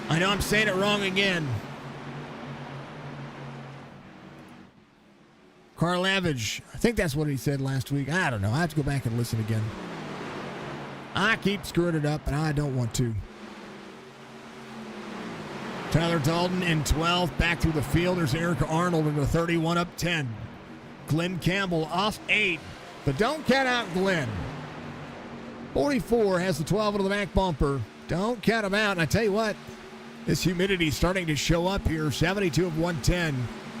I know I'm saying it wrong again. Karlovich. I think that's what he said last week. I don't know. I have to go back and listen again. I keep screwing it up, and I don't want to. Tyler Dalton in 12th, back through the field. There's Erica Arnold in the 31, up 10. Glenn Campbell off 8, but don't count out Glenn. 44 has the 12 into the back bumper. Don't count him out. And I tell you what, this humidity is starting to show up here. 72 of 110.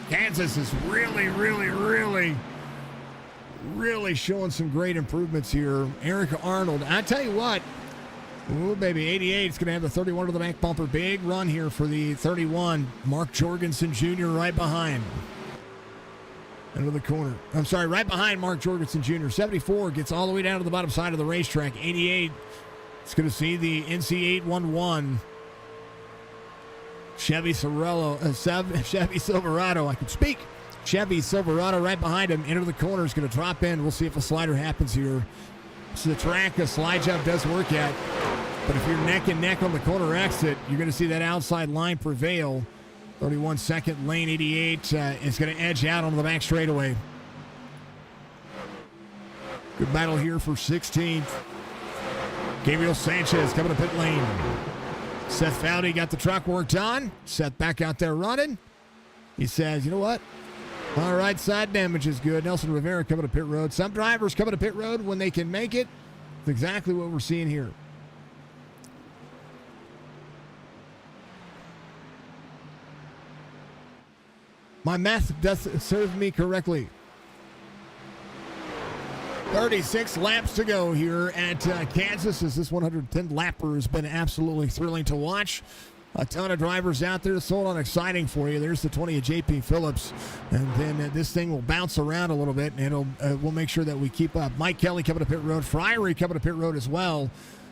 Kansas is really showing some great improvements here. Erica Arnold. I tell you what, ooh, baby, 88 is going to have the 31 to the back bumper. Big run here for the 31. Mark Jorgensen Jr. right behind. Into the corner. I'm sorry, right behind Mark Jorgensen Jr. 74 gets all the way down to the bottom side of the racetrack. 88 is going to see the NC 811. Chevy Silverado. I can speak. Chevy Silverado right behind him. Into the corner is going to drop in. We'll see if a slider happens here. This is the track a slide job does work at. But if you're neck and neck on the corner exit, you're going to see that outside line prevail. 31 second lane 88 is going to edge out onto the back straightaway. Good battle here for 16th. Gabriel Sanchez coming to pit lane. Seth Foudy got the truck worked on. Seth back out there running. He says, you know what? All right, side damage is good. Nelson Rivera coming to pit road. Some drivers coming to pit road when they can make it. It's exactly what we're seeing here. My math does serve me correctly. 36 laps to go here at Kansas as this 110 lapper has been absolutely thrilling to watch. A ton of drivers out there sold on exciting for you. There's the 20 of J.P. Phillips. And then this thing will bounce around a little bit, and we'll make sure that we keep up. Mike Kelly coming to pit road. Fryery coming to pit road as well.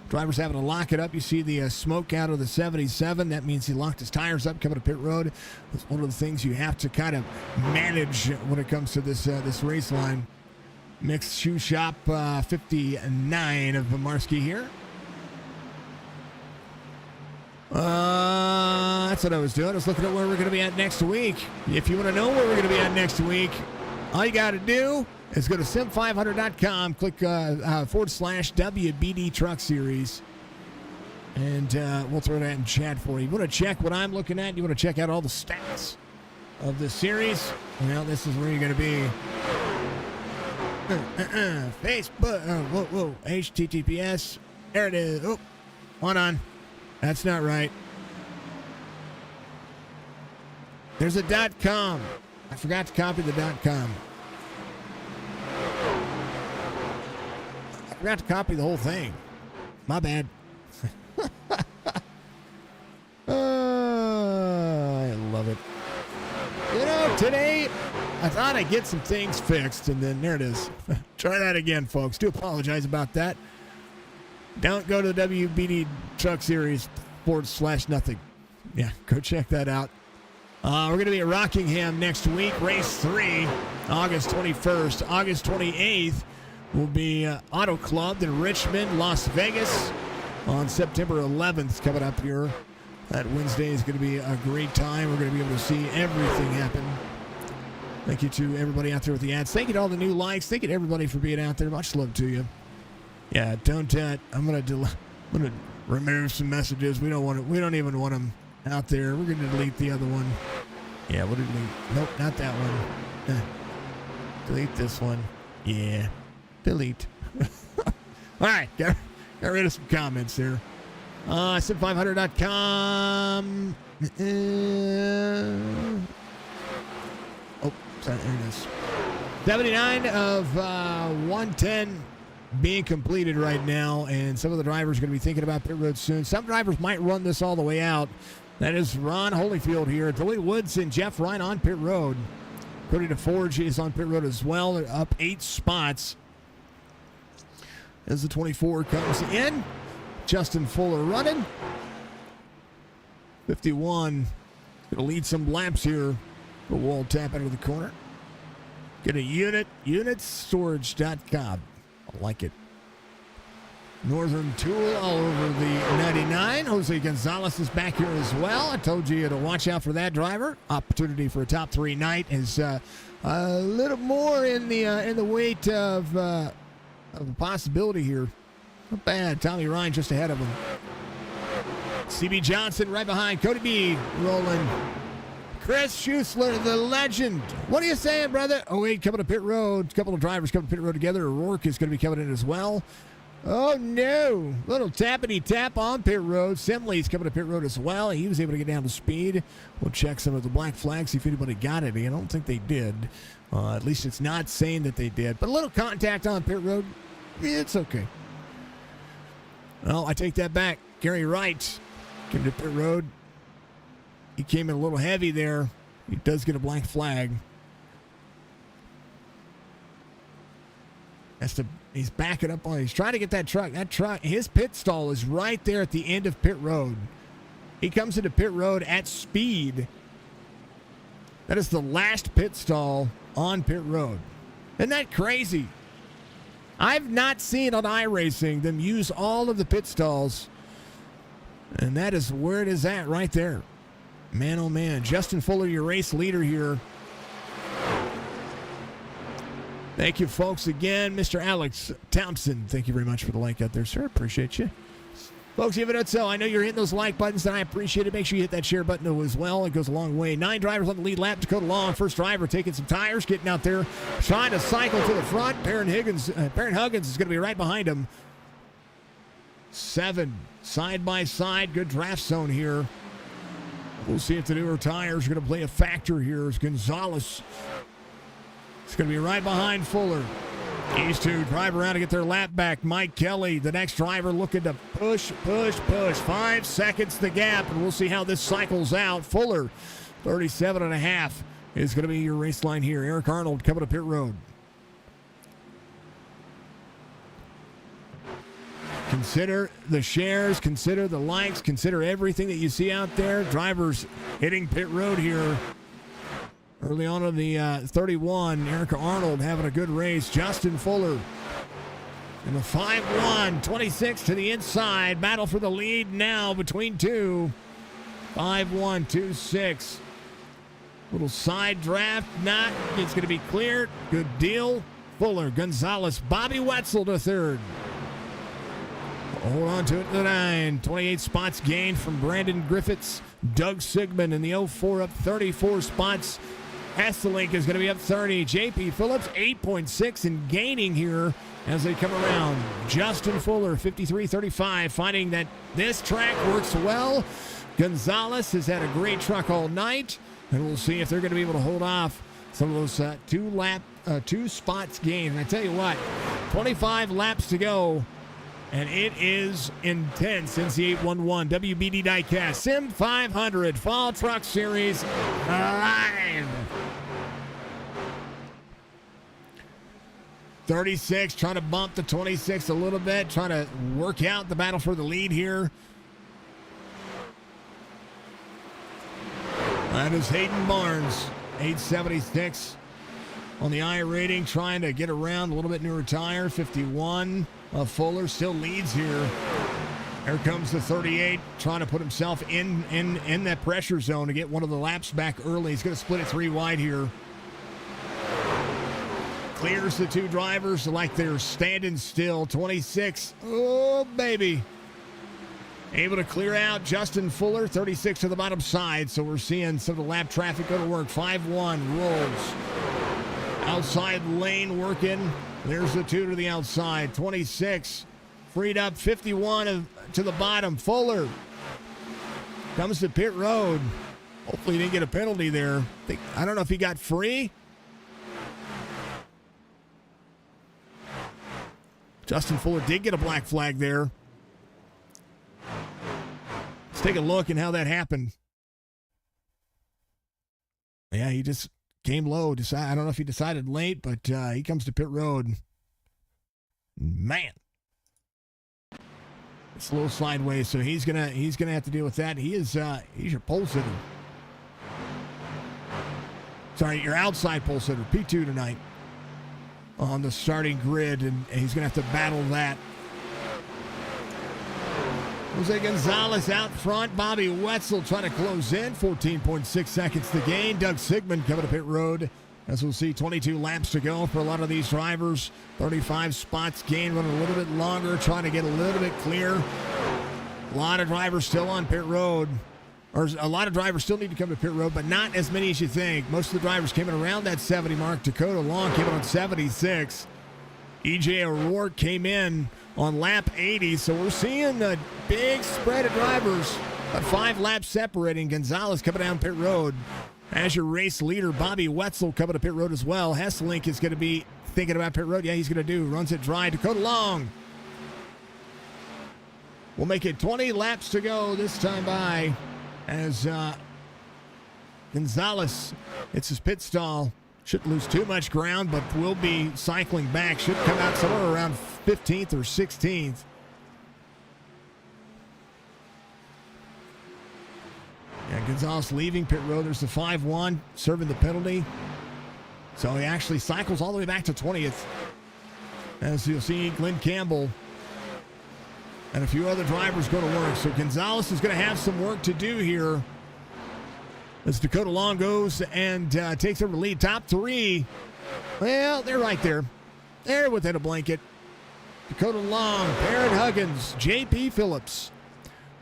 Drivers having to lock it up. You see the smoke out of the 77. That means he locked his tires up coming to pit road. It's one of the things you have to kind of manage when it comes to this race line. Mixed Shoe Shop 59 of Pomarski here. That's what I was doing. I was looking at where we're going to be at next week. If you want to know where we're going to be at next week, all you got to do is go to sim500.com, click / WBD Truck Series, and we'll throw that in chat for you. You want to check what I'm looking at? You want to check out all the stats of the series? Well, this is where you're going to be. Facebook. Whoa. HTTPS. There it is. Oh, hold on. That's not right. There's a .com. I forgot to copy the .com. I forgot to copy the whole thing. My bad. I love it. You know, today I thought I'd get some things fixed, and then there it is. Try that again, folks. Do apologize about that. Don't go to the WBD Truck Series /nothing. Yeah, go check that out. We're going to be at Rockingham next week, race 3, August 21st. August 28th will be Auto Club in Richmond, Las Vegas. on September 11th coming up here. That Wednesday is going to be a great time. We're going to be able to see everything happen. Thank you to everybody out there with the ads. Thank you to all the new likes. Thank you to everybody for being out there. Much love to you. Yeah, don't. I'm gonna remove some messages. We don't even want them out there. We're gonna delete the other one. Yeah, we'll delete. Nope, not that one. Delete this one. Yeah, delete. All right, got rid of some comments there. Sim500.com. Oh, sorry, there it is. 79 of 110 being completed right now, and some of the drivers are going to be thinking about pit road soon. Some drivers might run this all the way out. That is Ron Holyfield here. Billy Woodson, Jeff Ryan on pit road. Cody DeForge is on pit road as well. They're up 8 spots as the 24 comes in. Justin Fuller running. 51. Going to lead some laps here. The wall tap into the corner. Get a unitstorage.com. I like it. Northern Tool all over the 99. Jose Gonzalez is back here as well. I told you to watch out for that driver. Opportunity for a top 3 night is a little more in the weight of a possibility here. Not bad. Tommy Ryan just ahead of him. CB Johnson right behind. Cody B rolling. Chris Schuessler, the legend. What are you saying, brother? Oh, wait, coming to pit road. A couple of drivers coming to pit road together. O'Rourke is going to be coming in as well. Oh, no. Little tappity tap on pit road. Simley's coming to pit road as well. He was able to get down to speed. We'll check some of the black flags, see if anybody got any. I don't think they did. At least it's not saying that they did. But a little contact on pit road. It's okay. Well, I take that back. Gary Wright came to pit road. He came in a little heavy there. He does get a black flag. He's backing up on. He's trying to get that truck. That truck, his pit stall is right there at the end of pit road. He comes into pit road at speed. That is the last pit stall on pit road. Isn't that crazy? I've not seen on iRacing them use all of the pit stalls. And that is where it is at right there. Man, oh man. Justin Fuller, your race leader here. Thank you, folks, again. Mr. Alex Townsend, thank you very much for the like out there, sir. Appreciate you. Folks, give it a so. I know you're hitting those like buttons, and I appreciate it. Make sure you hit that share button as well. It goes a long way. 9 drivers on the lead lap. Dakota Long, first driver, taking some tires, getting out there, trying to cycle to the front. Perrin Huggins is going to be right behind him. 7 side by side. Good draft zone here. We'll see if the newer tires are going to play a factor here as Gonzalez is going to be right behind Fuller. These two drive around to get their lap back. Mike Kelly, the next driver, looking to push. 5 seconds the gap, and we'll see how this cycles out. Fuller, 37.5 is going to be your race line here. Eric Arnold coming to pit road. Consider the shares, consider the likes, consider everything that you see out there. Drivers hitting pit road here. Early on in the 31, Erica Arnold having a good race. Justin Fuller in the 5-1, 26 to the inside. Battle for the lead now between 2. 5-1, 2-6. Little side draft. It's going to be cleared. Good deal. Fuller, Gonzalez, Bobby Wetzel to 3rd. Hold on to it to the 9. 28 spots gained from Brandon Griffiths. Doug Sigmund in the 04 up 34 spots. Esselink is going to be up 30. JP Phillips, 8.6 and gaining here as they come around. Justin Fuller, 53.35, finding that this track works well. Gonzalez has had a great truck all night, and we'll see if they're going to be able to hold off some of those 2 spots gained. And I tell you what, 25 laps to go, and it is intense. NC 811 WBD Diecast Sim 500 Fall Truck Series live. 36 trying to bump the 26 a little bit, trying to work out the battle for the lead here. That is Hayden Barnes, 876 on the I rating, trying to get around a little bit newer tire. 51 Fuller still leads here. Here comes the 38, trying to put himself in that pressure zone to get one of the laps back early. He's going to split it 3 wide here. Clears the 2 drivers like they're standing still. 26. Oh, baby. Able to clear out Justin Fuller, 36 to the bottom side. So we're seeing some of the lap traffic go to work. 5-1 rolls. Outside lane working. There's the 2 to the outside. 26. Freed up. 51 to the bottom. Fuller comes to pit road. Hopefully he didn't get a penalty there. I don't know if he got free. Justin Fuller did get a black flag there. Let's take a look at how that happened. Yeah, he just came low. I don't know if he decided late, but he comes to pit road. Man. It's a little sideways, so he's gonna have to deal with that. He's your pole sitter. Sorry, your outside pole sitter, P2 tonight on the starting grid, and he's gonna have to battle that. Jose Gonzalez out front. Bobby Wetzel trying to close in. 14.6 seconds to gain. Doug Sigmund coming to pit road. As we'll see, 22 laps to go for a lot of these drivers. 35 spots gained, running a little bit longer, trying to get a little bit clear. A lot of drivers still on pit road. Or a lot of drivers still need to come to pit road, but not as many as you think. Most of the drivers came in around that 70 mark. Dakota Long came in on 76. EJ O'Rourke came in on lap 80. So we're seeing a big spread of drivers. About 5 laps separating. Gonzalez coming down pit road. As your race leader, Bobby Wetzel coming to pit road as well. Hesselink is going to be thinking about pit road. Yeah, he's going to do. Runs it dry. Dakota Long. We'll make it 20 laps to go this time by as Gonzalez hits his pit stall. Shouldn't lose too much ground, but will be cycling back. Should come out somewhere around 15th or 16th. Yeah, Gonzalez leaving pit road. There's the 5-1, serving the penalty. So he actually cycles all the way back to 20th. As you'll see, Glenn Campbell and a few other drivers go to work. So Gonzalez is going to have some work to do here as Dakota Long goes and takes over the lead. Top 3, well, they're right there. They're within a blanket. Dakota Long, Parrot Huggins, J.P. Phillips,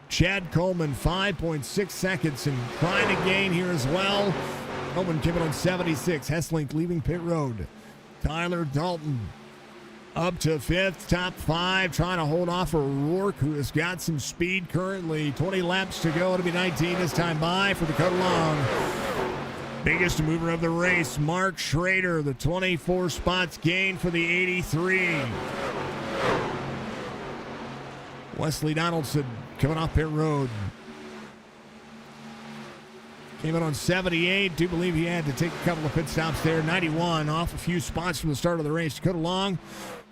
Chad Coleman, 5.6 seconds, and trying to gain here as well. Coleman came in on 76. Hesselink leaving pit road. Tyler Dalton up to 5th, top 5, trying to hold off O'Rourke, who has got some speed currently. 20 laps to go. It'll be 19 this time by for Dakota Long. Biggest mover of the race, Mark Schrader, the 24 spots gained for the 83. Wesley Donaldson coming off pit road. Came in on 78. Do believe he had to take a couple of pit stops there. 91 off a few spots from the start of the race. Dakota Long,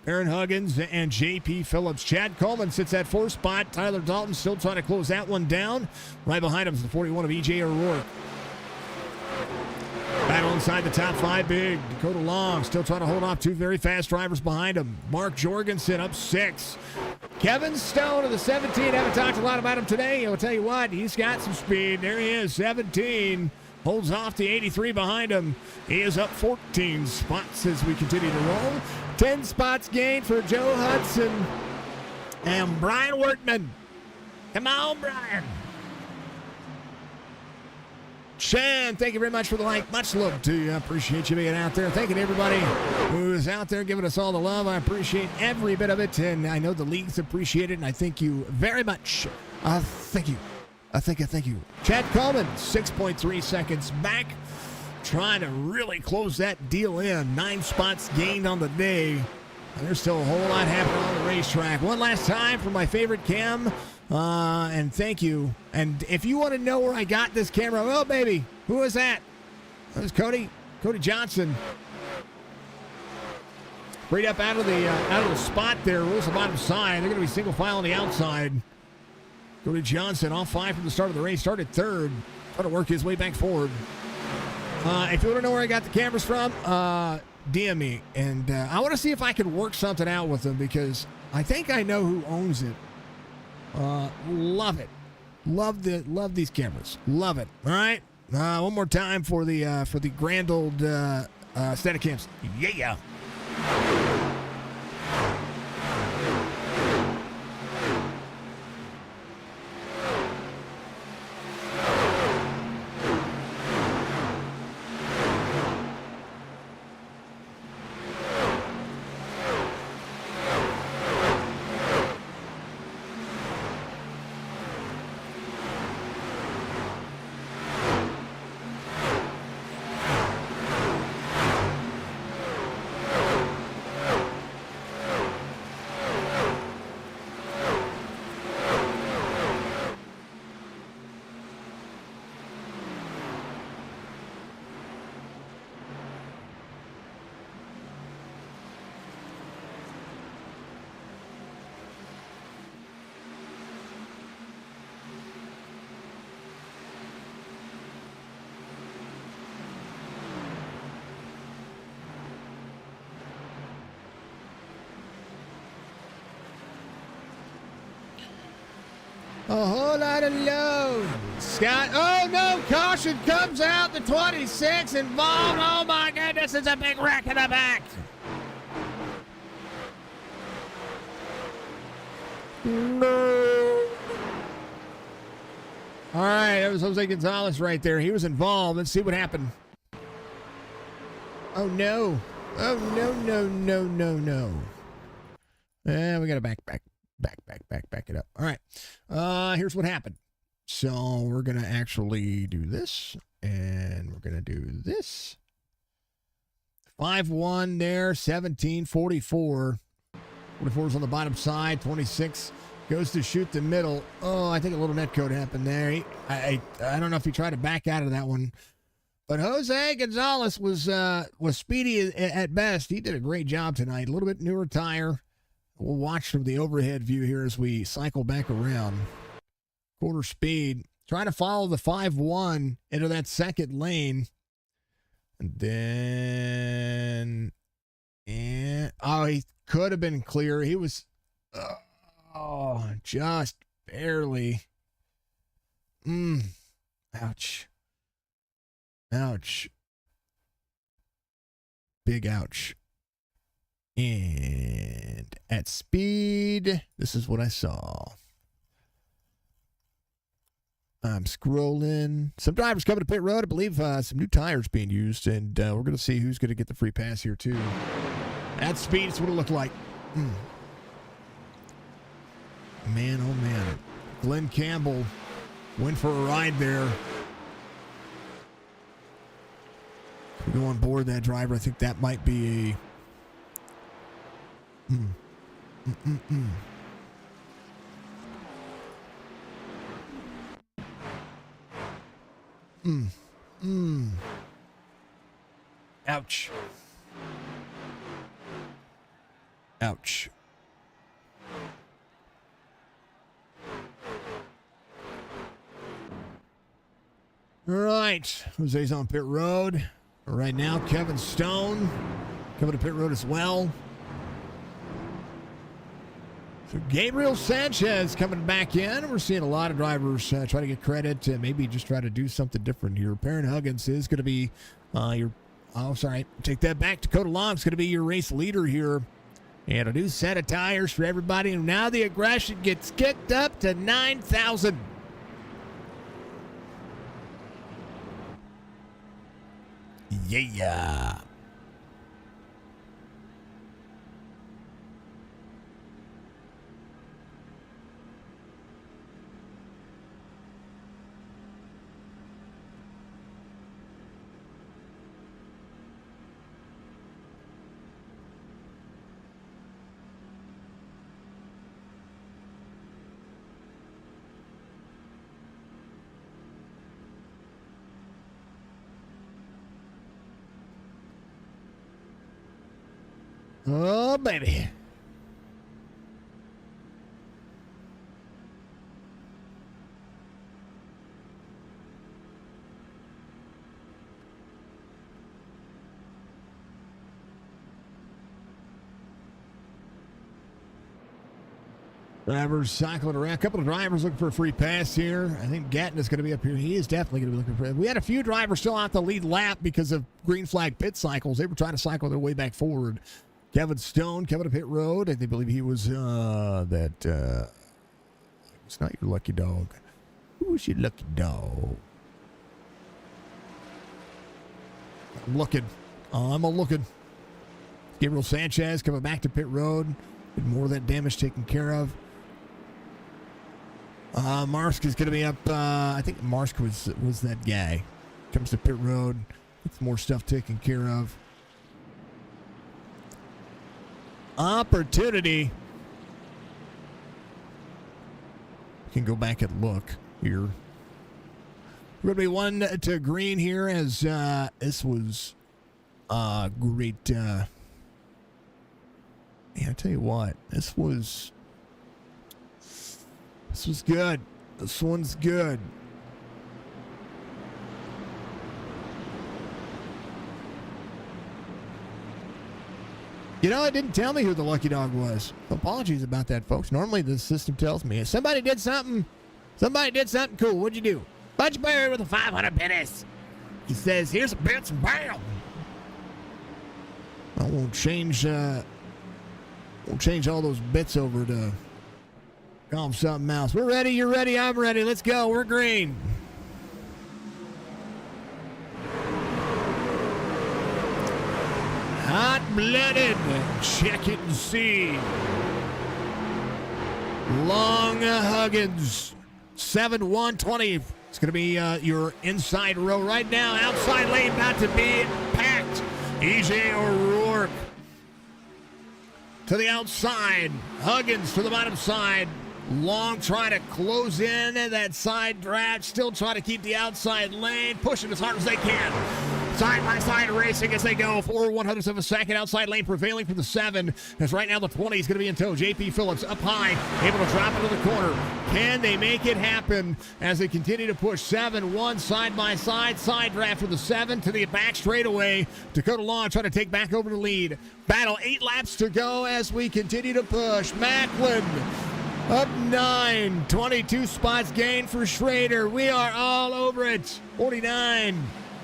Aaron Huggins, and J.P. Phillips. Chad Coleman sits at 4th spot. Tyler Dalton still trying to close that one down. Right behind him is the 41 of E.J. O'Rourke. Battle inside the top 5 big. Dakota Long still trying to hold off 2 very fast drivers behind him. Mark Jorgensen up 6. Kevin Stone of the 17. Haven't talked a lot about him today. I'll tell you what, he's got some speed. There he is, 17. Holds off the 83 behind him. He is up 14 spots as we continue to roll. 10 spots gained for Joe Hudson and Brian Workman. Come on, Brian. Shan, thank you very much for the like. Much love to you. I appreciate you being out there. Thanking everybody who is out there giving us all the love. I appreciate every bit of it, and I know the leagues appreciate it, and I thank you very much. Thank you. Thank you. Chad Coleman, 6.3 seconds back, trying to really close that deal in. 9 spots gained on the day, and there's still a whole lot happening on the racetrack. One last time for my favorite cam. And thank you. And if you want to know where I got this camera, oh baby, who is that? That was Cody Johnson. Right up out of the spot there, rolls the bottom side. They're going to be single file on the outside. Cody Johnson off 5 from the start of the race, started 3rd, trying to work his way back forward. If you want to know where I got the cameras from, DM me, and I want to see if I can work something out with them, because I think I know who owns it. Love it. Love these cameras. Love it. All right. One more time for the grand old Steadicams. Yeah. A whole lot of load. Scott. Oh, no. Caution comes out. The 26 involved. Oh, my goodness. It's a big wreck in the back. No. All right. That was Jose Gonzalez right there. He was involved. Let's see what happened. Oh, no. Oh, no. Yeah, we got to back it up. All right. Here's what happened. So we're going to actually do this, and we're going to do this. 5-1 there, 17, 44. 44 is on the bottom side. 26 goes to shoot the middle. Oh, I think a little netcode happened there. I don't know if he tried to back out of that one. But Jose Gonzalez was speedy at best. He did a great job tonight. A little bit newer tire. We'll watch from the overhead view here as we cycle back around. Quarter speed. Trying to follow the 5-1 into that second lane. And then... he could have been clear. He was... just barely. Ouch. Big ouch. And at speed, this is what I saw. I'm scrolling. Some drivers coming to pit road. I believe some new tires being used, and we're going to see who's going to get the free pass here, too. At speed, it's what it looked like. Man, oh, man. Glenn Campbell went for a ride there. If we go on board that driver, I think that might be a... Ouch. Ouch. All right. Jose's on pit road. Right now, Kevin Stone coming to pit road as well. So Gabriel Sanchez coming back in. We're seeing a lot of drivers try to get credit and maybe just try to do something different here. Perrin Huggins is going to be take that back. Dakota Long's going to be your race leader here. And a new set of tires for everybody. And now the aggression gets kicked up to 9,000. Yeah. Oh, baby. Drivers cycling around. A couple of drivers looking for a free pass here. I think Gatton is going to be up here. He is definitely going to be looking for it. We had a few drivers still out the lead lap because of green flag pit cycles. They were trying to cycle their way back forward. Kevin Stone coming to pit road. I believe he was it's not your lucky dog. Who's your lucky dog? I'm looking. I'm looking. Gabriel Sanchez coming back to pit road. Get more of that damage taken care of. Marsk is going to be up. I think Marsk was that guy. Comes to pit road. Gets more stuff taken care of. Opportunity. Can go back and look here. We're going to be 1 to green here as this was great. Yeah, I tell you what, this was good. This one's good. You know, it didn't tell me who the lucky dog was. Apologies about that, folks. Normally the system tells me. If somebody did something cool, what'd you do? Bunch Barry with a 500 pennies. He says, here's a bits and bam. I won't change all those bits over to call them something else. We're ready, you're ready, I'm ready. Let's go. We're green. Hot-blooded. Check it and see. Long Huggins. 7-1-20. It's going to be your inside row right now. Outside lane about to be packed. EJ O'Rourke to the outside. Huggins to the bottom side. Long trying to close in that side draft. Still trying to keep the outside lane. Pushing as hard as they can. Side-by-side racing as they go. 4/100ths of a second. Outside lane prevailing for the 7. As right now the 20 is going to be in tow. JP Phillips up high. Able to drop into the corner. Can they make it happen as they continue to push? 7-1 side-by-side. Side draft for the 7 to the back straightaway. Dakota Long trying to take back over the lead. Battle 8 laps to go as we continue to push. Macklin up 9. 22 spots gained for Schrader. We are all over it. 49.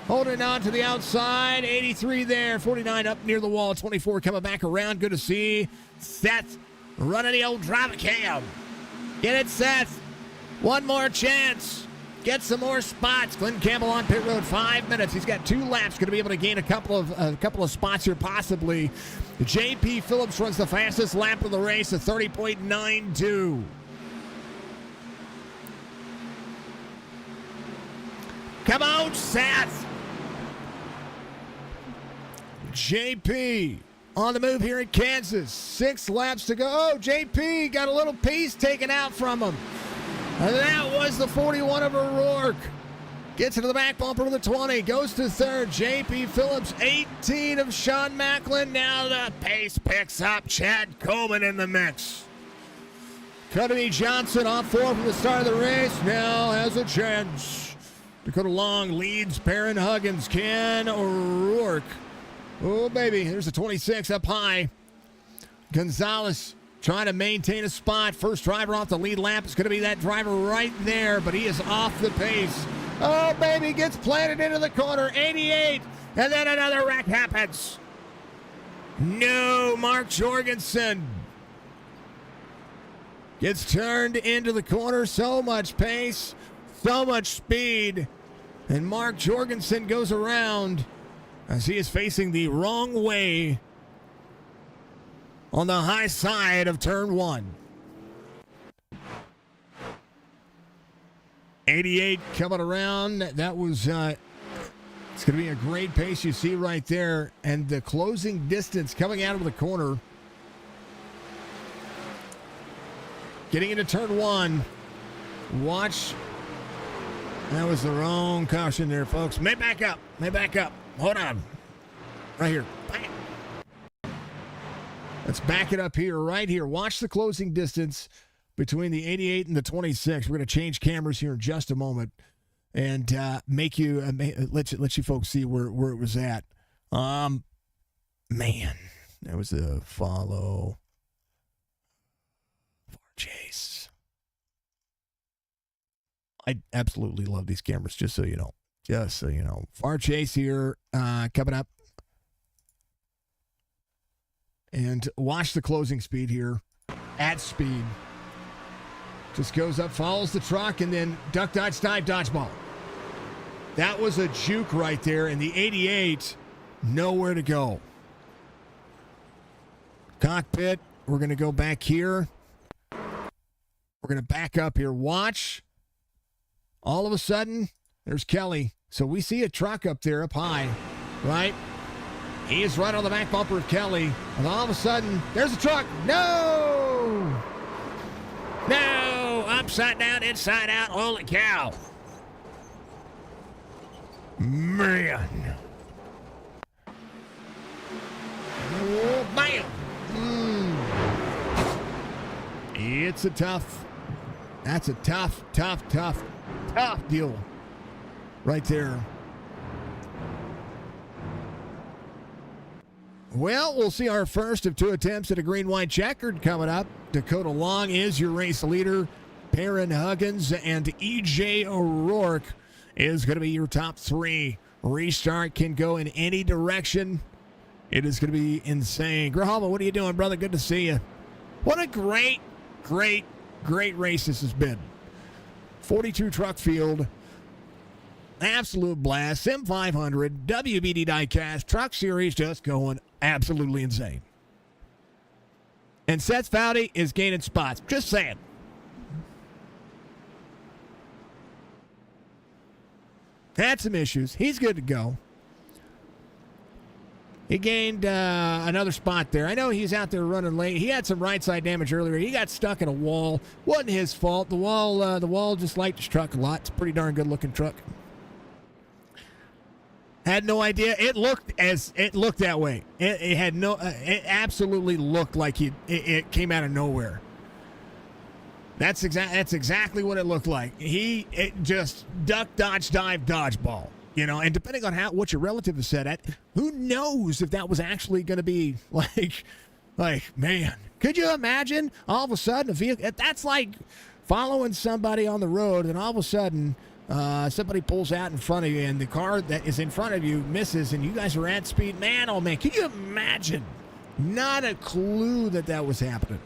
Holding on to the outside. 83 there. 49 up near the wall. 24 coming back around. Good to see. Seth running the old driver cam. Get it, Seth. One more chance. Get some more spots. Glenn Campbell on pit road. 5 minutes. He's got 2 laps. Going to be able to gain a couple of spots here possibly. JP Phillips runs the fastest lap of the race at 30.92. Come on, Seth. JP on the move here in Kansas. 6 laps to go. Oh, JP got a little piece taken out from him. And that was the 41 of O'Rourke. Gets into the back bumper to the 20. Goes to third. JP Phillips, 18 of Sean Macklin. Now the pace picks up. Chad Coleman in the mix. Cuddy Johnson off 4 from the start of the race. Now has a chance. Dakota Long leads Perrin Huggins. Ken O'Rourke. Oh, baby. There's a 26 up high. Gonzalez trying to maintain a spot. First driver off the lead lap is going to be that driver right there, but he is off the pace. Oh, baby. Gets planted into the corner. 88. And then another wreck happens. No, Mark Jorgensen gets turned into the corner. So much pace. So much speed. And Mark Jorgensen goes around as he is facing the wrong way on the high side of turn 1. 88 coming around. That was, it's going to be a great pace you see right there. And the closing distance coming out of the corner. Getting into turn 1. Watch. That was the wrong caution there, folks. May back up. Hold on. Right here. Bam. Let's back it up here, right here. Watch the closing distance between the 88 and the 26. We're going to change cameras here in just a moment and make you let you folks see where it was at. Man, that was a follow. Chase. I absolutely love these cameras, just so you know. Just so you know. Far Chase here coming up. And watch the closing speed here. At speed. Just goes up, follows the truck, and then duck, dodge, dive, dodgeball. That was a juke right there, and the 88, nowhere to go. Cockpit, we're going to go back here. We're going to back up here. Watch. All of a sudden, there's Kelly. So we see a truck up there up high, right? He is right on the back bumper of Kelly. And all of a sudden, there's a truck. No! No! Upside down, inside out. Holy cow. Man. Oh, bam! It's a tough. That's a tough deal right there. Well, we'll see our first of 2 attempts at a green-white checkered coming up. Dakota Long is your race leader. Perrin Huggins and E.J. O'Rourke is going to be your top 3. Restart can go in any direction. It is going to be insane. Grijalva, what are you doing, brother? Good to see you. What a great race this has been. 42 truck field. Absolute blast. Sim 500. WBD Diecast Truck Series just going absolutely insane. And Seth Foudy is gaining spots. Just saying. Had some issues. He's good to go. He gained another spot there. I know he's out there running late. He had some right side damage earlier. He got stuck in a wall. Wasn't his fault. The wall just liked his truck a lot. It's a pretty darn good looking truck. Had no idea. It looked that way. It had no. It absolutely looked like it came out of nowhere. That's exactly what it looked like. It just duck, dodge, dive, dodgeball. You know, and depending on what your relative is set at, who knows if that was actually going to be like, man, could you imagine all of a sudden a vehicle? That's like following somebody on the road, and all of a sudden somebody pulls out in front of you, and the car that is in front of you misses, and you guys are at speed. Man, oh man, can you imagine? Not a clue that was happening.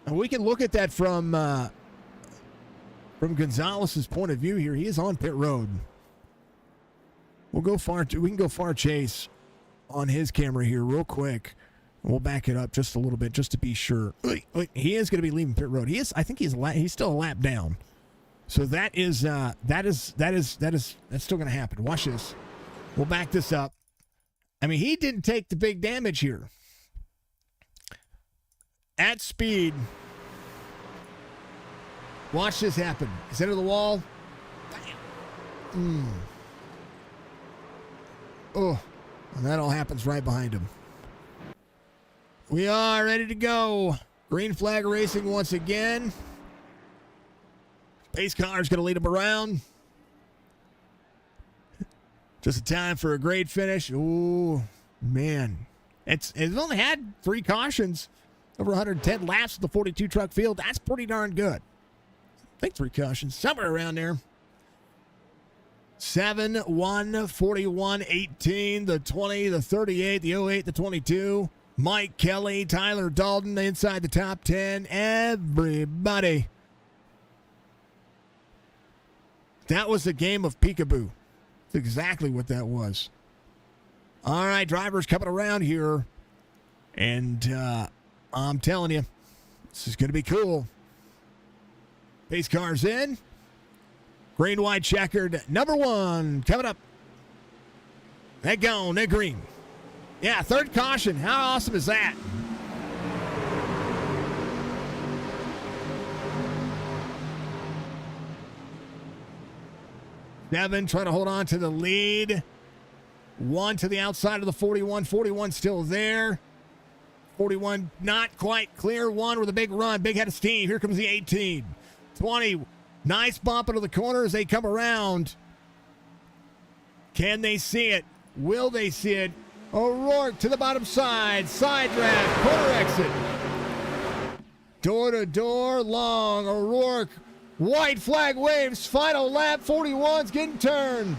And we can look at that from Gonzalez's point of view here. He is on pit road. We can go far chase on his camera here real quick. We'll back it up just a little bit just to be sure. He is going to be leaving pit road. I think he's still a lap down. So that's still going to happen. Watch this. We'll back this up. I mean, he didn't take the big damage here. At speed. Watch this happen. Center of the wall. Bam. Oh, and that all happens right behind him. We are ready to go. Green flag racing once again. Pace car is going to lead him around. Just a time for a great finish. Oh, man. It's only had 3 cautions. Over 110 laps of the 42 truck field. That's pretty darn good. I think 3 cautions. Somewhere around there. 7, 1, 41, 18, the 20, the 38, the 08, the 22. Mike Kelly, Tyler Dalton inside the top 10. Everybody. That was a game of peekaboo. That's exactly what that was. All right, drivers coming around here. And I'm telling you, this is going to be cool. Pace cars in. Green, white, checkered. Number 1 coming up. They're gone. They're green. Yeah, 3rd caution. How awesome is that? Devin trying to hold on to the lead. 1 to the outside of the 41. 41 still there. 41 not quite clear. 1 with a big run. Big head of steam. Here comes the 18. 20. Nice bump into the corner as they come around. Can they see it? Will they see it? O'Rourke to the bottom side. Side draft. Corner exit. Door to door. Long. O'Rourke. White flag waves. Final lap. 41's getting turned.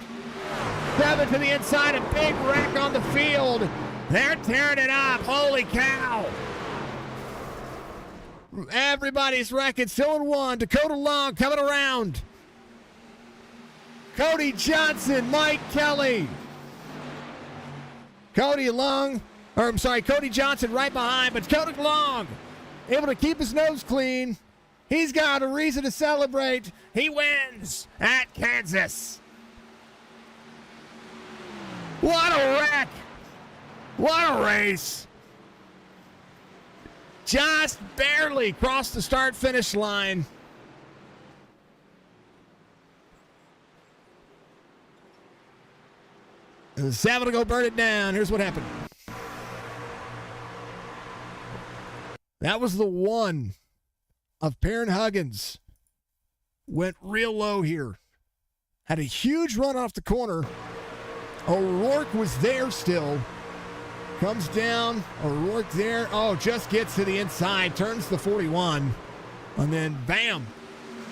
7 to the inside. A big wreck on the field. They're tearing it up. Holy cow. Everybody's wrecking. Still in one. Dakota Long coming around. Cody Johnson, Mike Kelly. Cody Johnson right behind, but Cody Long able to keep his nose clean. He's got a reason to celebrate. He wins at Kansas. What a wreck. What a race. Just barely crossed the start-finish line. Savage to go burn it down. Here's what happened. That was the one of Perrin Huggins. Went real low here. Had a huge run off the corner. O'Rourke was there still. Comes down. O'Rourke there. Oh, just gets to the inside. Turns the 41. And then bam.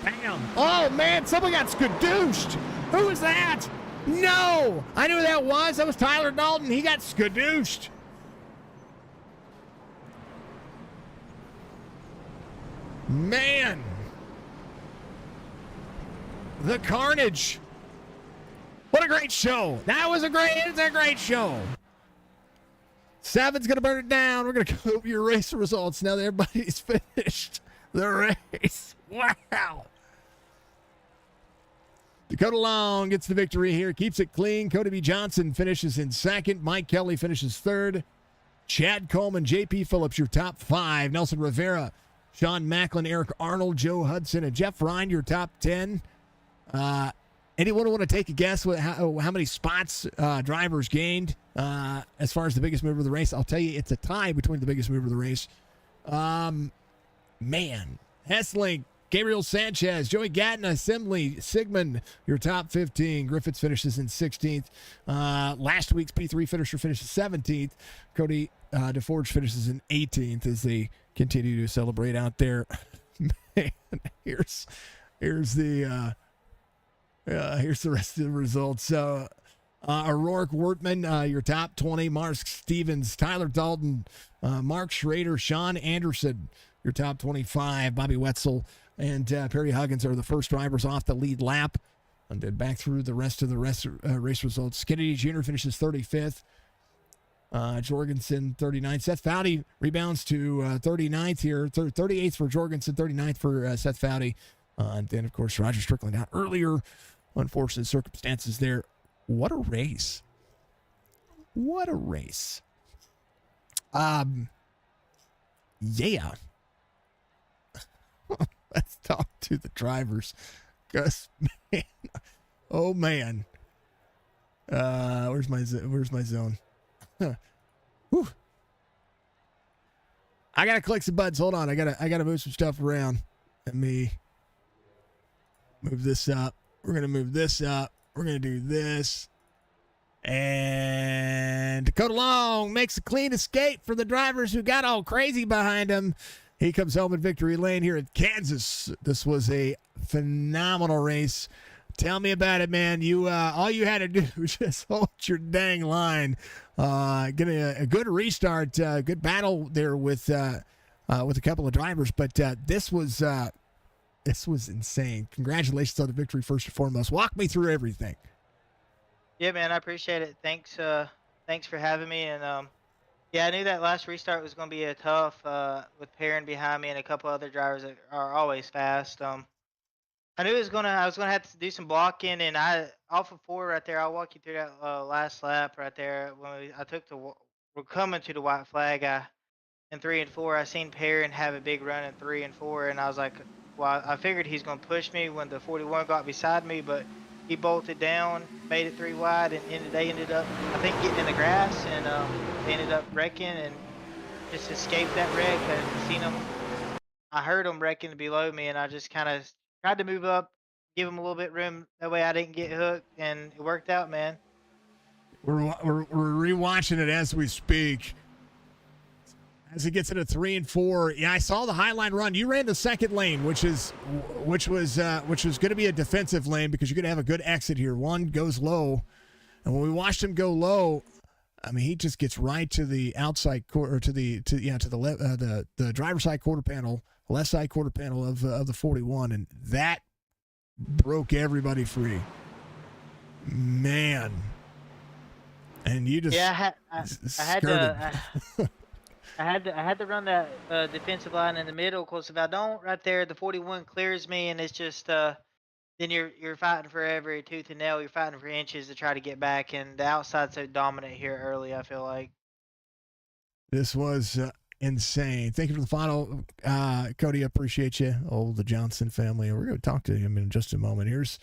Bam. Oh, man. Someone got skadooshed. Who was that? No. I knew who that was. That was Tyler Dalton. He got skadooshed. Man. The carnage. What a great show. It's a great show. Seven's going to burn it down. We're going to go over your race results now that everybody's finished the race. Wow. Dakota Long gets the victory here. Keeps it clean. Cody B. Johnson finishes in second. Mike Kelly finishes third. Chad Coleman, J.P. Phillips, your top 5. Nelson Rivera, Sean Macklin, Eric Arnold, Joe Hudson, and Jeff Ryan, your top 10. Anyone want to take a guess with how many spots drivers gained as far as the biggest mover of the race? I'll tell you, it's a tie between the biggest mover of the race. Man, Hessling, Gabriel Sanchez, Joey Gatton, Assembly, Sigmund, your top 15. Griffiths finishes in 16th. Last week's P3 finisher finishes 17th. Cody DeForge finishes in 18th as they continue to celebrate out there. Man, here's the rest of the results. So, O'Rourke, Wortman, your top 20. Mark Stevens, Tyler Dalton, Mark Schrader, Sean Anderson, your top 25. Bobby Wetzel and Perry Huggins are the first drivers off the lead lap. And then back through the rest of the race results. Kennedy Jr. finishes 35th. Jorgensen, 39th. Seth Foudy rebounds to 39th here. 38th for Jorgensen, 39th for Seth Foudy. And then, of course, Roger Strickland out earlier. Unfortunate circumstances there. What a race. What a race. Yeah. Let's talk to the drivers. Because, man. Oh, man. Where's my zone? Whew. I gotta click some buttons. Hold on. I gotta move some stuff around. Let me move this up. We're going to move this up. We're going to do this. And Dakota Long makes a clean escape for the drivers who got all crazy behind him. He comes home in victory lane here at Kansas. This was a phenomenal race. Tell me about it, man. You all you had to do was just hold your dang line. Get a good restart, good battle there with a couple of drivers. But this was insane. Congratulations on the victory, first and foremost. Walk me through everything. Yeah, man, I appreciate it. Thanks for having me. And yeah, I knew that last restart was going to be a tough with Perrin behind me and a couple other drivers that are always fast. I knew I was gonna have to do some blocking, and off of 4 right there. I'll walk you through that last lap right there. When we're coming to the white flag. In 3 and 4, I seen Perrin have a big run in 3 and 4, and I was like, well, I figured he's going to push me when the 41 got beside me, but he bolted down, made it 3 wide, and they ended up, I think, getting in the grass, and they ended up wrecking and just escaped that wreck. I heard them wrecking below me, and I just kind of tried to move up, give them a little bit room, that way I didn't get hooked, and it worked out, man. we're rewatching it as we speak. As he gets into 3 and 4, yeah, I saw the highline run. You ran the second lane, which was going to be a defensive lane because you're going to have a good exit here. One goes low, and when we watched him go low, I mean, he just gets right to the outside quarter, to the left, the driver's side quarter panel, left side quarter panel of the 41, and that broke everybody free. Man, and you just I had to run that defensive line in the middle, because if I don't, right there, the 41 clears me, and it's just then you're fighting for every tooth and nail. You're fighting for inches to try to get back, and the outside's so dominant here early, I feel like. This was insane. Thank you for the final, Cody. I appreciate you. Oh, the Johnson family. We're going to talk to him in just a moment. Here's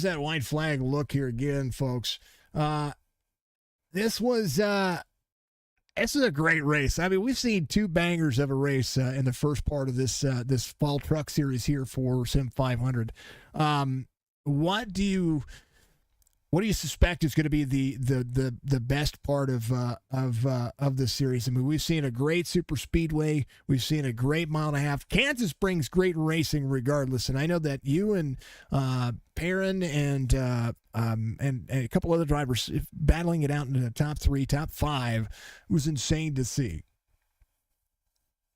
that white flag look here again, folks. This was a great race. I mean, we've seen two bangers of a race in the first part of this fall truck series here for Sim 500. What do you suspect is going to be the best part of this series? I mean, we've seen a great super speedway, we've seen a great mile and a half. Kansas brings great racing regardless, and I know that you and Perrin and a couple other drivers battling it out into the top 3, top 5 was insane to see.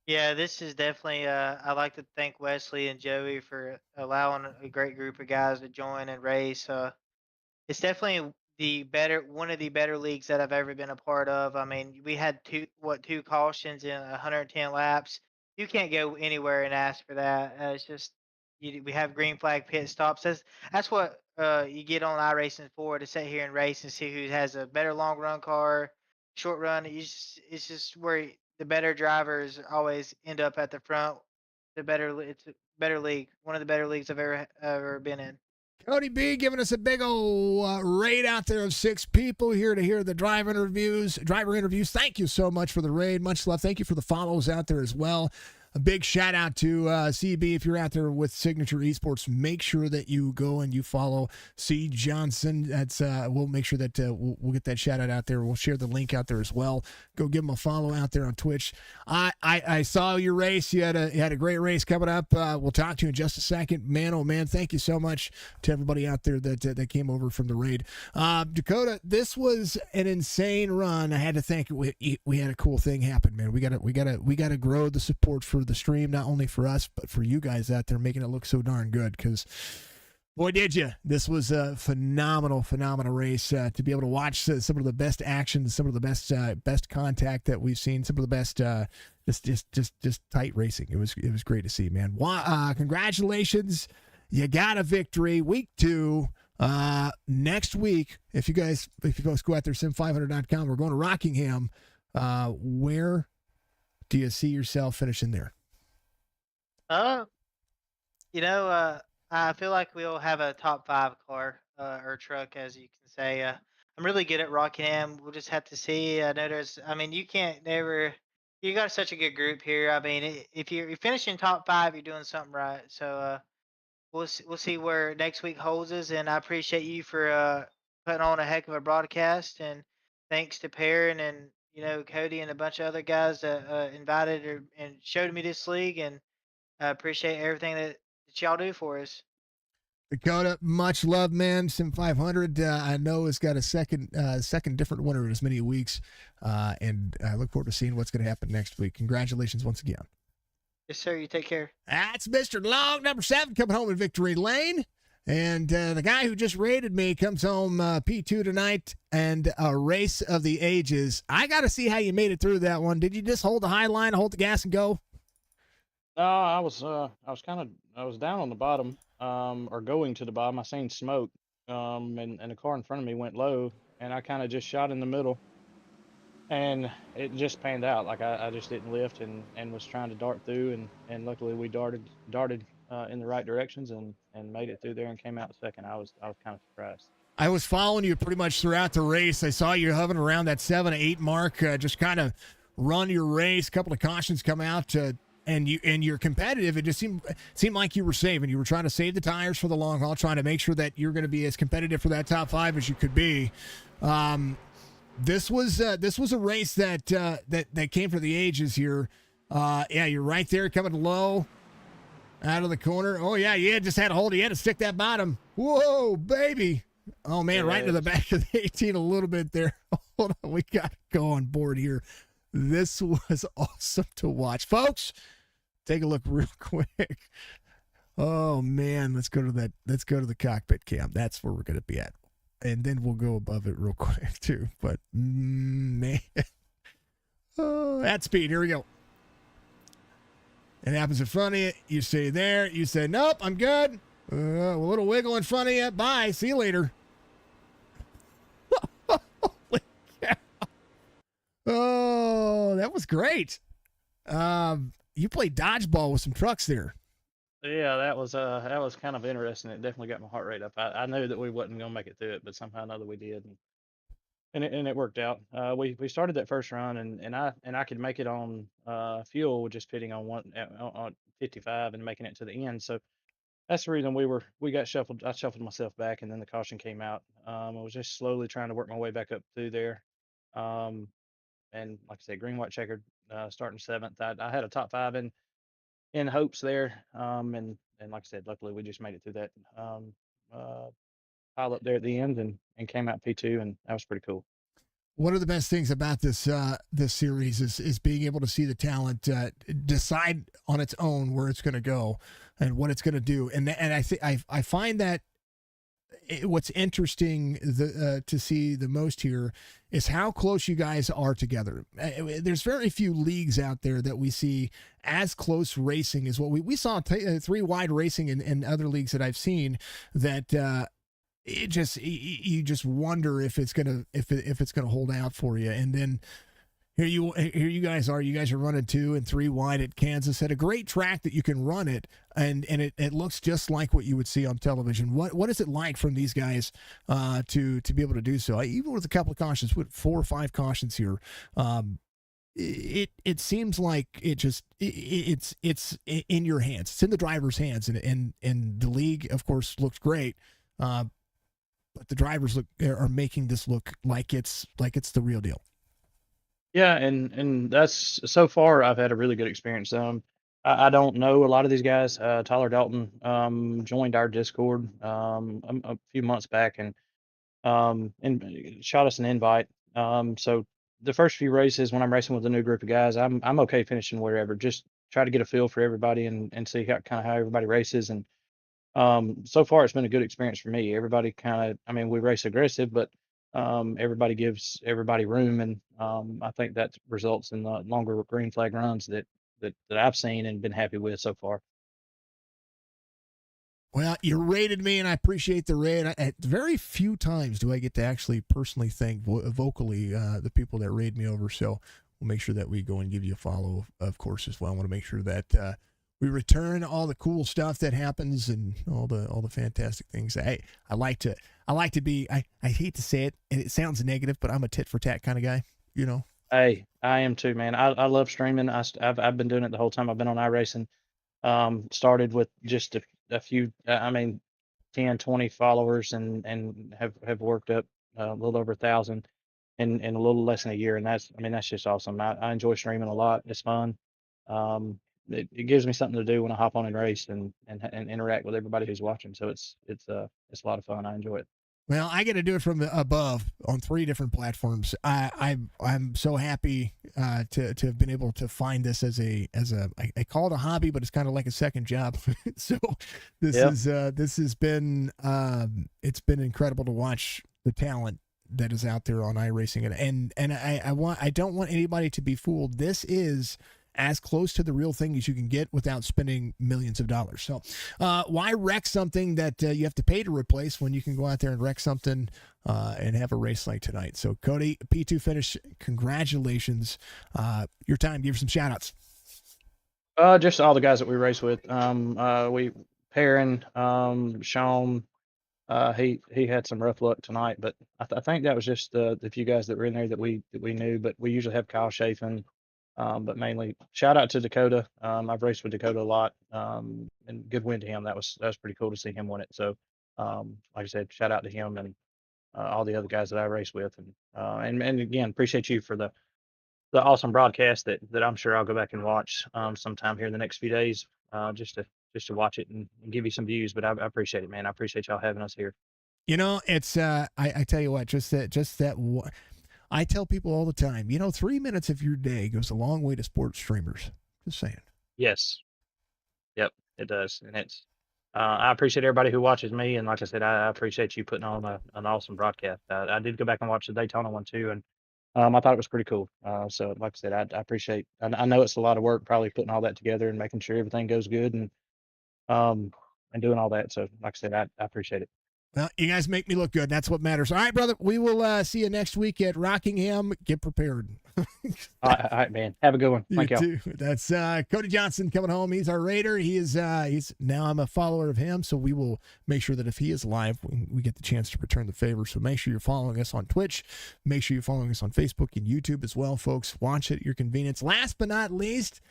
Yeah, this is definitely. I like to thank Wesley and Joey for allowing a great group of guys to join and race. It's definitely one of the better leagues that I've ever been a part of. I mean, we had two cautions in 110 laps. You can't go anywhere and ask for that. It's just we have green flag pit stops. That's what you get on iRacing for, to sit here and race and see who has a better long run car, short run. It's just where the better drivers always end up at the front. It's a better league, one of the better leagues I've ever been in. Cody B giving us a big old raid out there of 6 people here to hear the driver interviews. Thank you so much for the raid. Much love. Thank you for the follows out there as well. A big shout out to CB. If you're out there with Signature Esports, make sure that you go and you follow C. Johnson. That's we'll make sure that we'll get that shout out there. We'll share the link out there as well. Go give him a follow out there on Twitch. I saw your race. You had a great race coming up. We'll talk to you in just a second. Man, oh man, thank you so much to everybody out there that came over from the raid. Dakota, this was an insane run. I had to think we had a cool thing happen, man. We gotta grow the support for the stream, not only for us but for you guys out there, making it look so darn good, because boy did you. This was a phenomenal race, to be able to watch some of the best action, some of the best contact that we've seen, some of the best just tight racing. It was great to see, man. Congratulations, you got a victory. Week 2 next week, if you folks go out there, sim500.com, we're going to Rockingham. Where do you see yourself finishing there? I feel like we'll have a top 5 car or truck, as you can say. I'm really good at Rockingham. We'll just have to see. I know you got such a good group here. I mean, if you're finishing top 5, you're doing something right. So we'll see where next week holds us. And I appreciate you for putting on a heck of a broadcast. And thanks to Perrin and Cody and a bunch of other guys that invited and showed me this league, and I appreciate everything that y'all do for us. Dakota, much love, man. Sim 500, I know it's got a second different winner in as many weeks, and I look forward to seeing what's going to happen next week. Congratulations once again. Yes, sir. You take care. That's Mr. Long, number 7, coming home in victory lane. And the guy who just rated me comes home P2 tonight, and a race of the ages. I got to see how you made it through that one. Did you just hold the high line, hold the gas, and go? No, I was down on the bottom, or going to the bottom. I seen smoke, and the car in front of me went low, and I kind of just shot in the middle, and it just panned out. Like I just didn't lift and was trying to dart through, and luckily we darted in the right directions and made it through there and came out second. I was kind of surprised. I was following you pretty much throughout the race. I saw you hovering around that 7-8 mark, just kind of run your race. A couple of cautions come out, and you're competitive. It just seemed like you were saving. You were trying to save the tires for the long haul, trying to make sure that you're going to be as competitive for that top 5 as you could be. This was a race that that came for the ages here. Yeah, you're right there, coming low out of the corner. Oh yeah, just had to hold. You had to stick that bottom. Whoa, baby. Oh man, right into the back of the 18 a little bit there. Hold on, we got to go on board here. This was awesome to watch, folks. Take a look real quick. Oh man, let's go to the cockpit cam. That's where we're going to be at, and then we'll go above it real quick too. But man, oh, at speed. Here we go. It happens in front of you. You stay there. You say, nope, I'm good. A little wiggle in front of you. Bye. See you later. Holy cow. Oh, that was great. You played dodgeball with some trucks there. Yeah, that was kind of interesting. It definitely got my heart rate up. I knew that we wasn't gonna make it through it, but somehow or another we did, and it worked out. We started that first run, and I could make it on fuel, just pitting on 55 and making it to the end. So that's the reason we got shuffled. I shuffled myself back, and then the caution came out. I was just slowly trying to work my way back up through there. Um, and like I said, green, white, checkered, starting seventh. I had a top five in hopes there. And like I said, luckily we just made it through that uh, pile up there at the end and came out P2, and that was pretty cool. One of the best things about this series is being able to see the talent decide on its own where it's going to go and what it's going to do, and I think I find that what's interesting to see the most here is how close you guys are together. There's very few leagues out there that we see as close racing as what we saw. Three wide racing in other leagues that I've seen that. You just wonder if it's gonna hold out for you. And then here you guys are running 2 and 3 wide at Kansas at a great track that you can run it, and it looks just like what you would see on television. What is it like from these guys to be able to do so? Even with a couple of cautions, with 4 or 5 cautions here, it seems like it's in your hands. It's in the driver's hands, and the league, of course, looks great. But the drivers are making this look like it's the real deal. Yeah, and that's so far I've had a really good experience. I don't know a lot of these guys. Tyler Dalton joined our Discord a few months back and shot us an invite. So the first few races when I'm racing with a new group of guys, I'm okay finishing wherever. Just try to get a feel for everybody and see how everybody races. And so far it's been a good experience for me. Everybody we race aggressive, but everybody gives everybody room, and I think that results in the longer green flag runs that I've seen and been happy with so far. Well, you rated me, and I appreciate the rate. At very few times do I get to actually personally thank vocally the people that raid me over. So we'll make sure that we go and give you a follow, of course, as well. I want to make sure that we return all the cool stuff that happens and all the fantastic things. I like to be. I hate to say it, and it sounds negative, but I'm a tit for tat kind of guy. You know. Hey, I am too, man. I love streaming. I've been doing it the whole time I've been on iRacing. Started with just a few, 10, 20 followers, and have worked up a little over 1,000 in a little less than a year. And that's just awesome. I enjoy streaming a lot. It's fun. It gives me something to do when I hop on and race and interact with everybody who's watching. So it's a lot of fun. I enjoy it. Well, I get to do it from the above on 3 different platforms. I'm so happy to have been able to find this as I call it a hobby, but it's kind of like a second job. So this has been it's been incredible to watch the talent that is out there on iRacing, and I don't want anybody to be fooled. This is as close to the real thing as you can get without spending millions of dollars. So why wreck something that you have to pay to replace when you can go out there and wreck something and have a race like tonight? So Cody, P2 finish, congratulations. Your time, give some shout outs. Just all the guys that we race with. Perrin, Sean, he had some rough luck tonight, but I think that was just the few guys that were in there that we knew. But we usually have Kyle Chafin, but mainly shout out to Dakota. I've raced with Dakota a lot, and good win to him. That was pretty cool to see him win it. So, like I said, shout out to him, and all the other guys that I race with, and again, appreciate you for the awesome broadcast that I'm sure I'll go back and watch sometime here in the next few days, just to watch it and give you some views. But I appreciate it, man. I appreciate y'all having us here. It's I tell you what, I tell people all the time, 3 minutes of your day goes a long way to sports streamers. Just saying. Yes. Yep, it does, and it's. I appreciate everybody who watches me, and like I said, I appreciate you putting on an awesome broadcast. I did go back and watch the Daytona one too, and I thought it was pretty cool. So, like I said, I appreciate. I know it's a lot of work, probably putting all that together and making sure everything goes good, and doing all that. So, like I said, I appreciate it. Well, you guys make me look good. That's what matters. All right, brother. We will see you next week at Rockingham. Get prepared. All right, man. Have a good one. Thank you. That's Cody Johnson coming home. He's our raider. He's now I'm a follower of him, so we will make sure that if he is live, we get the chance to return the favor. So make sure you're following us on Twitch. Make sure you're following us on Facebook and YouTube as well, folks. Watch it at your convenience. Last but not least,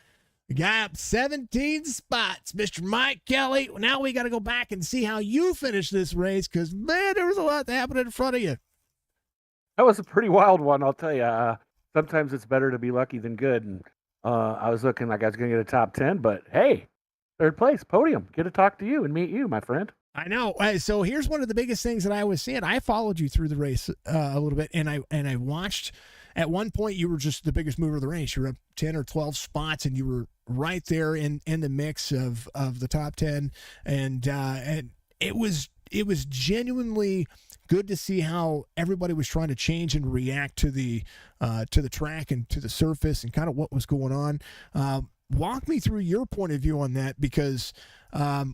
the guy up 17 spots, Mr. Mike Kelly. Now we got to go back and see how you finish this race because, man, there was a lot that happened in front of you. That was a pretty wild one, I'll tell you. Sometimes it's better to be lucky than good. And I was looking like I was going to get a top 10, but hey, third place, podium. Get to talk to you and meet you, my friend. I know. So here's one of the biggest things that I was seeing. I followed you through the race a little bit, and I watched. At one point, you were just the biggest mover of the race. You were up 10 or 12 spots, and you were right there in the mix of the top 10. And it was genuinely good to see how everybody was trying to change and react to the track and to the surface and kind of what was going on. Walk me through your point of view on that, because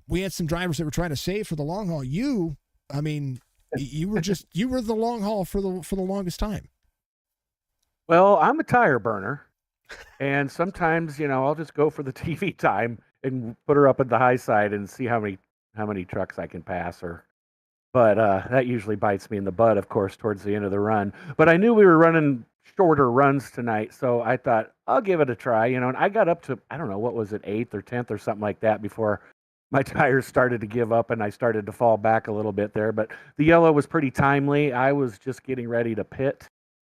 we had some drivers that were trying to save for the long haul. You were the long haul for the longest time. Well, I'm a tire burner, and sometimes, I'll just go for the TV time and put her up at the high side and see how many trucks I can pass her. But that usually bites me in the butt, of course, towards the end of the run. But I knew we were running shorter runs tonight, so I thought I'll give it a try, and I got up to, I don't know, what was it, 8th or 10th or something like that before my tires started to give up and I started to fall back a little bit there. But the yellow was pretty timely. I was just getting ready to pit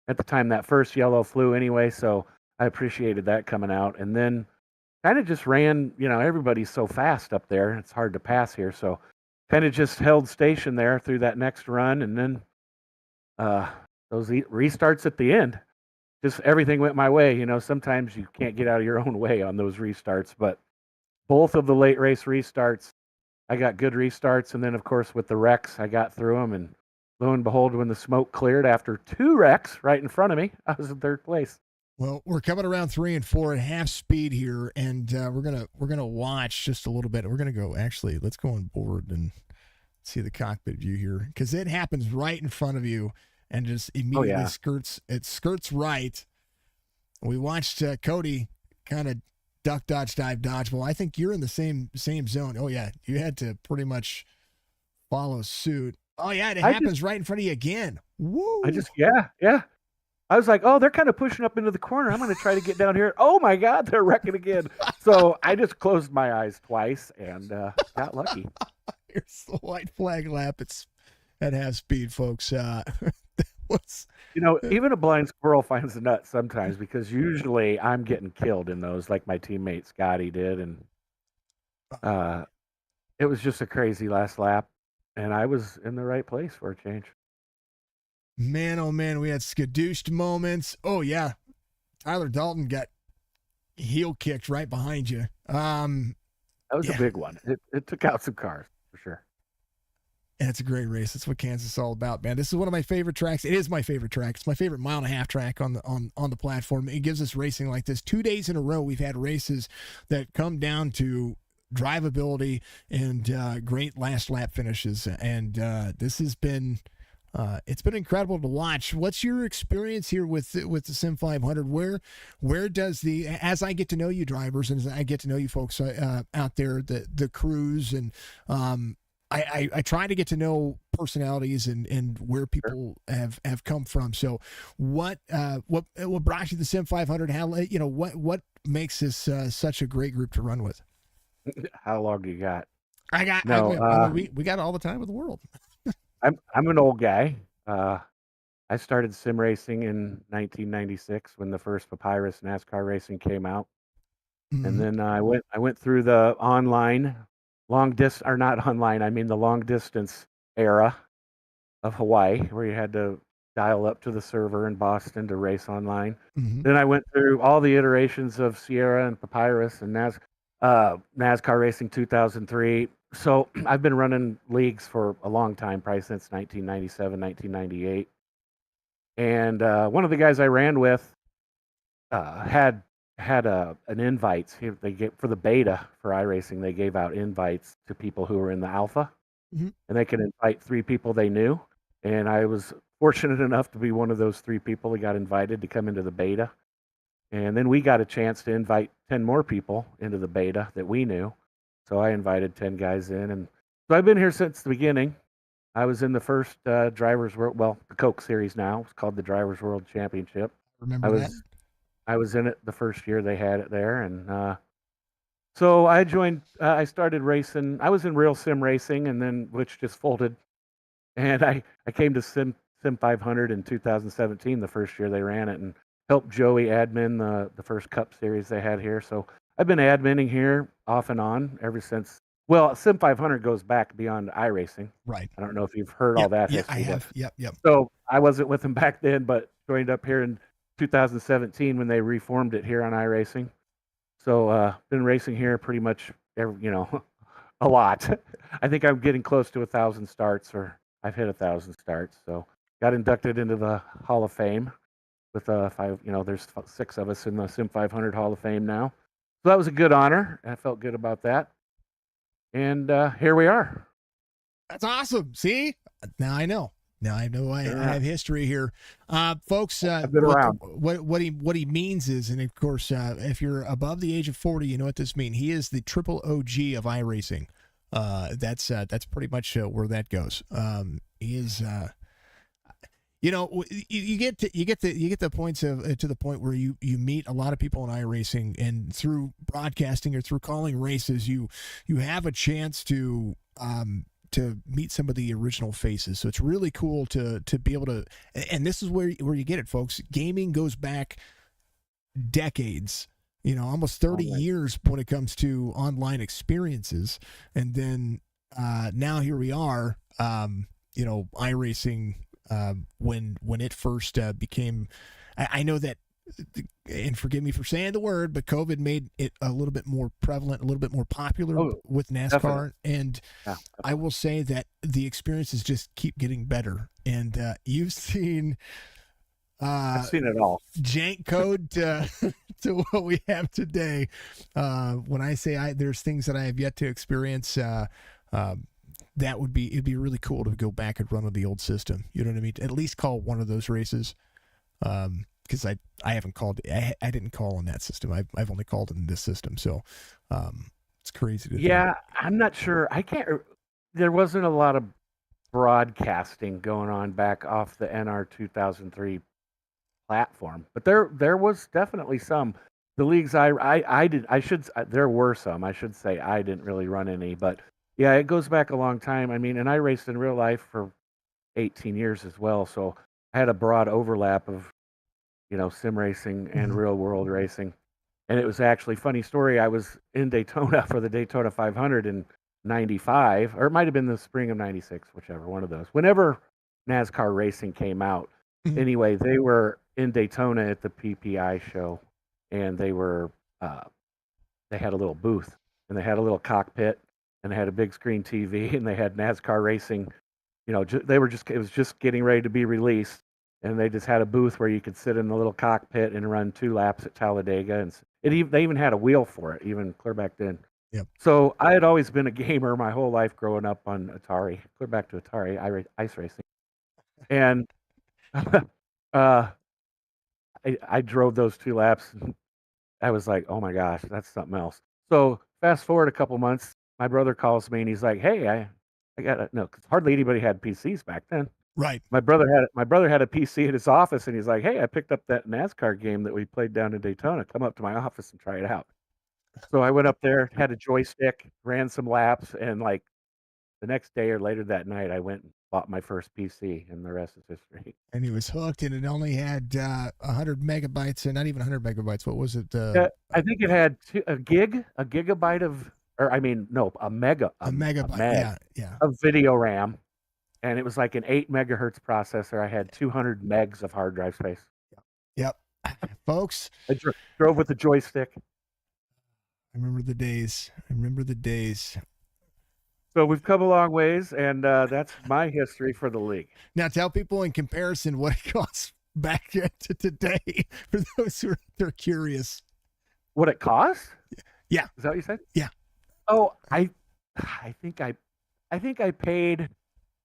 at the time that first yellow flew anyway, so I appreciated that coming out. And then kind of just ran, everybody's so fast up there, it's hard to pass here, so kind of just held station there through that next run. And then those restarts at the end, just everything went my way. Sometimes you can't get out of your own way on those restarts, but both of the late race restarts, I got good restarts. And then, of course, with the wrecks, I got through them, and lo and behold, when the smoke cleared after 2 wrecks right in front of me, I was in 3rd place. Well, we're coming around 3 and 4 at half speed here, and we're gonna watch just a little bit. We're gonna go. Actually, let's go on board and see the cockpit view here, because it happens right in front of you, and just immediately skirts right. We watched Cody kind of duck, dodge, dive, dodge. Well, I think you're in the same zone. Oh yeah, you had to pretty much follow suit. Oh, yeah, it happens right in front of you again. Woo! Yeah. I was like, oh, they're kind of pushing up into the corner. I'm going to try to get down here. Oh, my God, they're wrecking again. So I just closed my eyes twice and got lucky. Here's the white flag lap. It's at half speed, folks. Even a blind squirrel finds a nut sometimes, because usually I'm getting killed in those, like my teammate Scotty did. And it was just a crazy last lap. And I was in the right place for a change. Man, oh man, we had skadooshed moments. Oh yeah, Tyler Dalton got heel kicked right behind you. That was a big one. It took out some cars for sure. And it's a great race. That's what Kansas is all about, man. This is one of my favorite tracks. It is my favorite track. It's my favorite 1.5 mile track on the platform. It gives us racing like this. 2 days in a row, we've had races that come down to drivability and great last lap finishes, and this has been it's been incredible to watch. What's your experience here with the Sim 500? Where does as I get to know you drivers, and as I get to know you folks out there, the crews, and I try to get to know personalities and where people have come from. So what brought you the Sim 500? How what makes this such a great group to run with? How long do you got? We got all the time in the world. I'm an old guy. I started sim racing in 1996 when the first Papyrus NASCAR racing came out, and Mhm. then I went through the online or not online. I mean the long distance era of Hawaii, where you had to dial up to the server in Boston to race online. Mhm. Then I went through all the iterations of Sierra and Papyrus and NASCAR Racing 2003. So I've been running leagues for a long time, probably since 1997, 1998. And one of the guys I ran with had an invite. They gave for the beta for iRacing. They gave out invites to people who were in the alpha, Mhm. and they could invite 3 people they knew. And I was fortunate enough to be one of those 3 people that got invited to come into the beta. And then we got a chance to invite 10 more people into the beta that we knew. So I invited 10 guys in. And so I've been here since the beginning. I was in the first Drivers World, well, the Coke Series now. It's called the Drivers World Championship. I Remember that? was I was in it the first year they had it there, and so I joined. I started racing. I was in real sim racing, and then which just folded. And I came to Sim 500 in 2017, the first year they ran it, and helped Joey admin the first Cup series they had here. So I've been adminning here off and on ever since. Well, Sim 500 goes back beyond iRacing. Right. I don't know if you've heard all Yep. that Yeah, I history, but have. Yep. Yep. so I wasn't with them back then, but joined up here in 2017 when they reformed it here on iRacing. So been racing here pretty much a lot. I think I'm getting close to 1,000 starts, or I've hit 1,000 starts. So got inducted into the Hall of Fame with five. There's 6 of us in the Sim 500 Hall of Fame now. So that was a good honor. I felt good about that. And here we are. That's awesome. See, now I know. Now I know I Yeah. have history here, folks. I've been around. What he means is, and of course, if you're above the age of 40, you know what this means. He is the triple OG of iRacing. That's pretty much where that goes. He is. You get the points of to the point where you meet a lot of people in iRacing, and through broadcasting or through calling races, you have a chance to meet some of the original faces. So it's really cool to be able to, and this is where you get it, folks. Gaming goes back decades, almost 30 Online. years when it comes to online experiences. And then now here we are, iRacing, when it first became, I know that, and forgive me for saying the word, but COVID made it a little bit more prevalent, a little bit more popular with NASCAR. Definitely. And Yeah, I will say that the experiences just keep getting better. And you've seen I've seen it all. jank code to what we have today. When I say there's things that I have yet to experience, it'd be really cool to go back and run with the old system. You know what I mean? At least call one of those races. Because I haven't called, I didn't call in that system. I've only called in this system. So it's crazy to think. Yeah, I'm not sure. I can't. There wasn't a lot of broadcasting going on back off the NR 2003 platform, but there was definitely some. The leagues I did I should there were some. I should say I didn't really run any, but yeah, it goes back a long time. I mean, and I raced in real life for 18 years as well, so I had a broad overlap of sim racing and Mhm. real world racing. And it was actually funny story. I was in Daytona for the Daytona 500 in '95, or it might have been the spring of '96, whichever one of those. Whenever NASCAR racing came out, Mhm. anyway, they were in Daytona at the PPI show, and they had a little booth, and they had a little cockpit, and they had a big screen TV, and they had NASCAR racing. It was just getting ready to be released, and they just had a booth where you could sit in the little cockpit and run 2 laps at Talladega, and they even had a wheel for it, even clear back then. Yep. So I had always been a gamer my whole life growing up on Atari, clear back to Atari, ice racing, and uh, I drove those 2 laps. And I was like, oh my gosh, that's something else. So fast forward a couple months, my brother calls me and he's like, hey, I got no, because hardly anybody had PCs back then. Right. My brother had a PC in his office, and he's like, "Hey, I picked up that NASCAR game that we played down in Daytona. Come up to my office and try it out." So I went up there, had a joystick, ran some laps, and like the next day or later that night, I went and bought my first PC, and the rest is history. And he was hooked, and it only had 100 megabytes, and not even 100 megabytes. What was it? Yeah, I think it had a gigabyte of, or I mean, no, a megabyte. meg Yeah. of video RAM, and it was like an 8 megahertz processor. I had 200 megs of hard drive space. Yep. Folks, I drove with the joystick. I remember the days. So we've come a long ways, and that's my history for the league. Now tell people in comparison what it costs back to today for those who are curious. What it costs? Yeah. Is that what you said? Yeah. Oh, I think I paid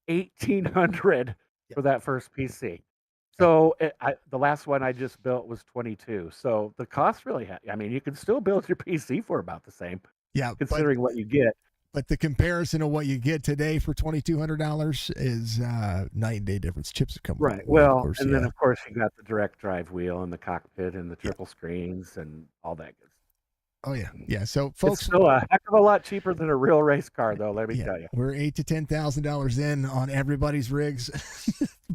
$1,800 for that first PC. So the last one I just built was 22. So the cost really, I mean, you can still build your PC for about the same. Yeah, considering what you get. But the comparison of what you get today for $2,200 is night and day difference. Chips have come right. Well, course, and then of course you got the direct drive wheel and the cockpit and the triple screens and all that good stuff. Oh yeah. So folks, it's still a heck of a lot cheaper than a real race car, though. Let me tell you, we're $8,000 to $10,000 in on everybody's rigs,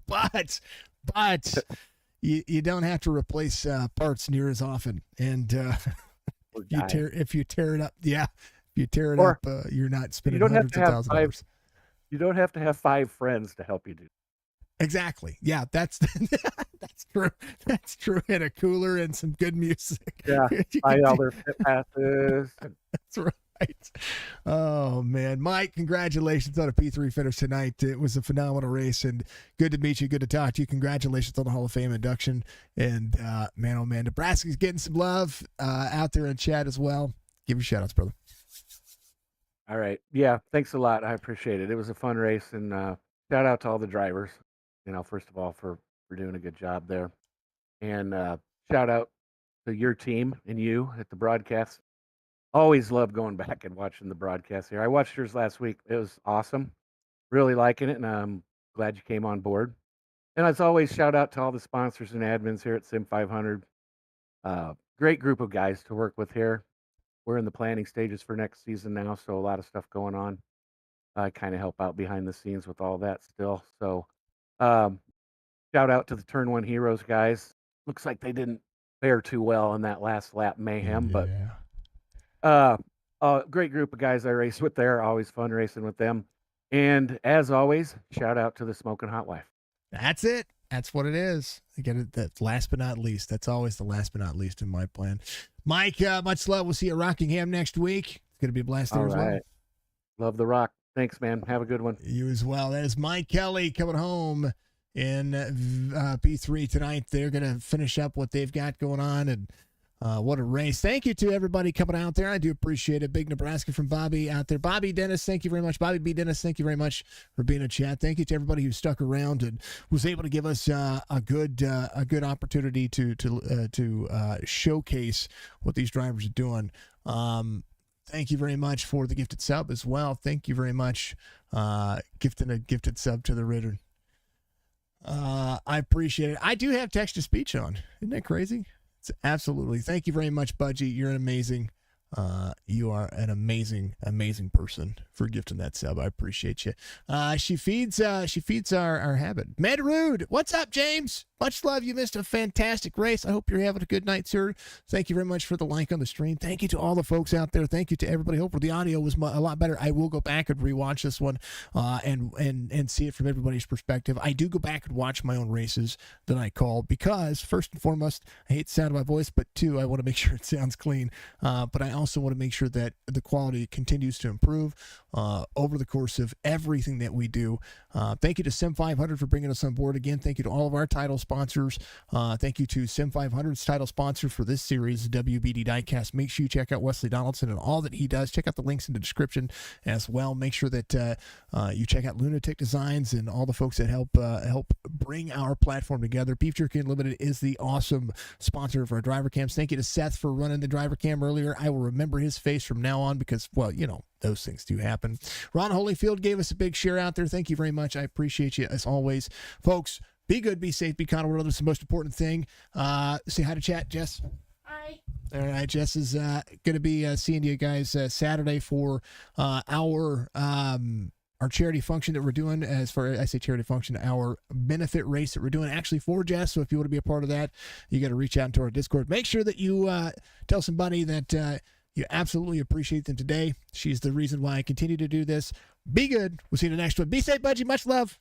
but you don't have to replace parts near as often, and if you tear it up, you're not spending hundreds of thousands of dollars. You don't have to have 5 friends to help you do. Exactly. Yeah, that's true. That's true. And a cooler and some good music. Yeah, buy all their pit passes. That's right. Oh man, Mike, congratulations on a P3 finish tonight. It was a phenomenal race, and good to meet you. Good to talk to you. Congratulations on the Hall of Fame induction. And man, oh man, Nebraska's getting some love out there in chat as well. Give your shout outs, brother. All right. Yeah, thanks a lot. I appreciate it. It was a fun race, and shout out to all the drivers. First of all, for doing a good job there. And shout out to your team and you at the broadcast. Always love going back and watching the broadcast here. I watched yours last week. It was awesome. Really liking it, and I'm glad you came on board. And as always, shout out to all the sponsors and admins here at Sim 500. Great group of guys to work with here. We're in the planning stages for next season now, so a lot of stuff going on. I kind of help out behind the scenes with all that still. So shout out to the Turn 1 Heroes guys. Looks like they didn't fare too well in that last lap mayhem, but great group of guys I race with there. Always fun racing with them. And as always, shout out to the Smoking Hot Wife. That's it. That's what it is. Again, that last but not least. That's always the last but not least in my plan. Mike, much love. We'll see you at Rockingham next week. It's going to be a blast there as well. Love the rock. Thanks, man. Have a good one. You as well. That is Mike Kelly coming home in P3 tonight. They're going to finish up what they've got going on, and what a race. Thank you to everybody coming out there. I do appreciate it. Big Nebraska from Bobby out there. Bobby Dennis, thank you very much. Bobby B. Dennis, thank you very much for being in chat. Thank you to everybody who stuck around and was able to give us a good opportunity to showcase what these drivers are doing. Thank you very much for the gifted sub as well. Thank you very much, gifting a gifted sub to the Ritter. I appreciate it. I do have text-to-speech on. Isn't that crazy? It's absolutely. Thank you very much, Budgie. You're an amazing. You are an amazing person for gifting that sub. I appreciate you. She feeds our habit. Medrude, what's up, James? Much love. You missed a fantastic race. I hope you're having a good night, sir. Thank you very much for the like on the stream. Thank you to all the folks out there. Thank you to everybody. Hopefully the audio was a lot better. I will go back and rewatch this one and see it from everybody's perspective. I do go back and watch my own races that I call because, first and foremost, I hate the sound of my voice, but two, I want to make sure it sounds clean. But I also want to make sure that the quality continues to improve over the course of everything that we do. Thank you to Sim 500 for bringing us on board again. Thank you to all of our title sponsors. Thank you to Sim 500's title sponsor for this series, WBD Diecast. Make sure you check out Wesley Donaldson and all that he does. Check out the links in the description as well. Make sure that you check out Lunatic Designs and all the folks that help bring our platform together. Beef Jerky Unlimited is the awesome sponsor of our driver cams. Thank you to Seth for running the driver cam earlier. I will remember his face from now on because, well, those things do happen. Ron Holyfield gave us a big share out there. Thank you very much. I appreciate you as always. Folks, be good, be safe, be kind of world. That's the most important thing. Say hi to chat, Jess. Hi. All right, Jess is going to be seeing you guys Saturday for our our charity function that we're doing, as far as I say charity function, our benefit race that we're doing actually for Jess. So if you want to be a part of that, you got to reach out into our Discord. Make sure that you tell somebody that you absolutely appreciate them today. She's the reason why I continue to do this. Be good. We'll see you in the next one. Be safe, Budgie. Much love.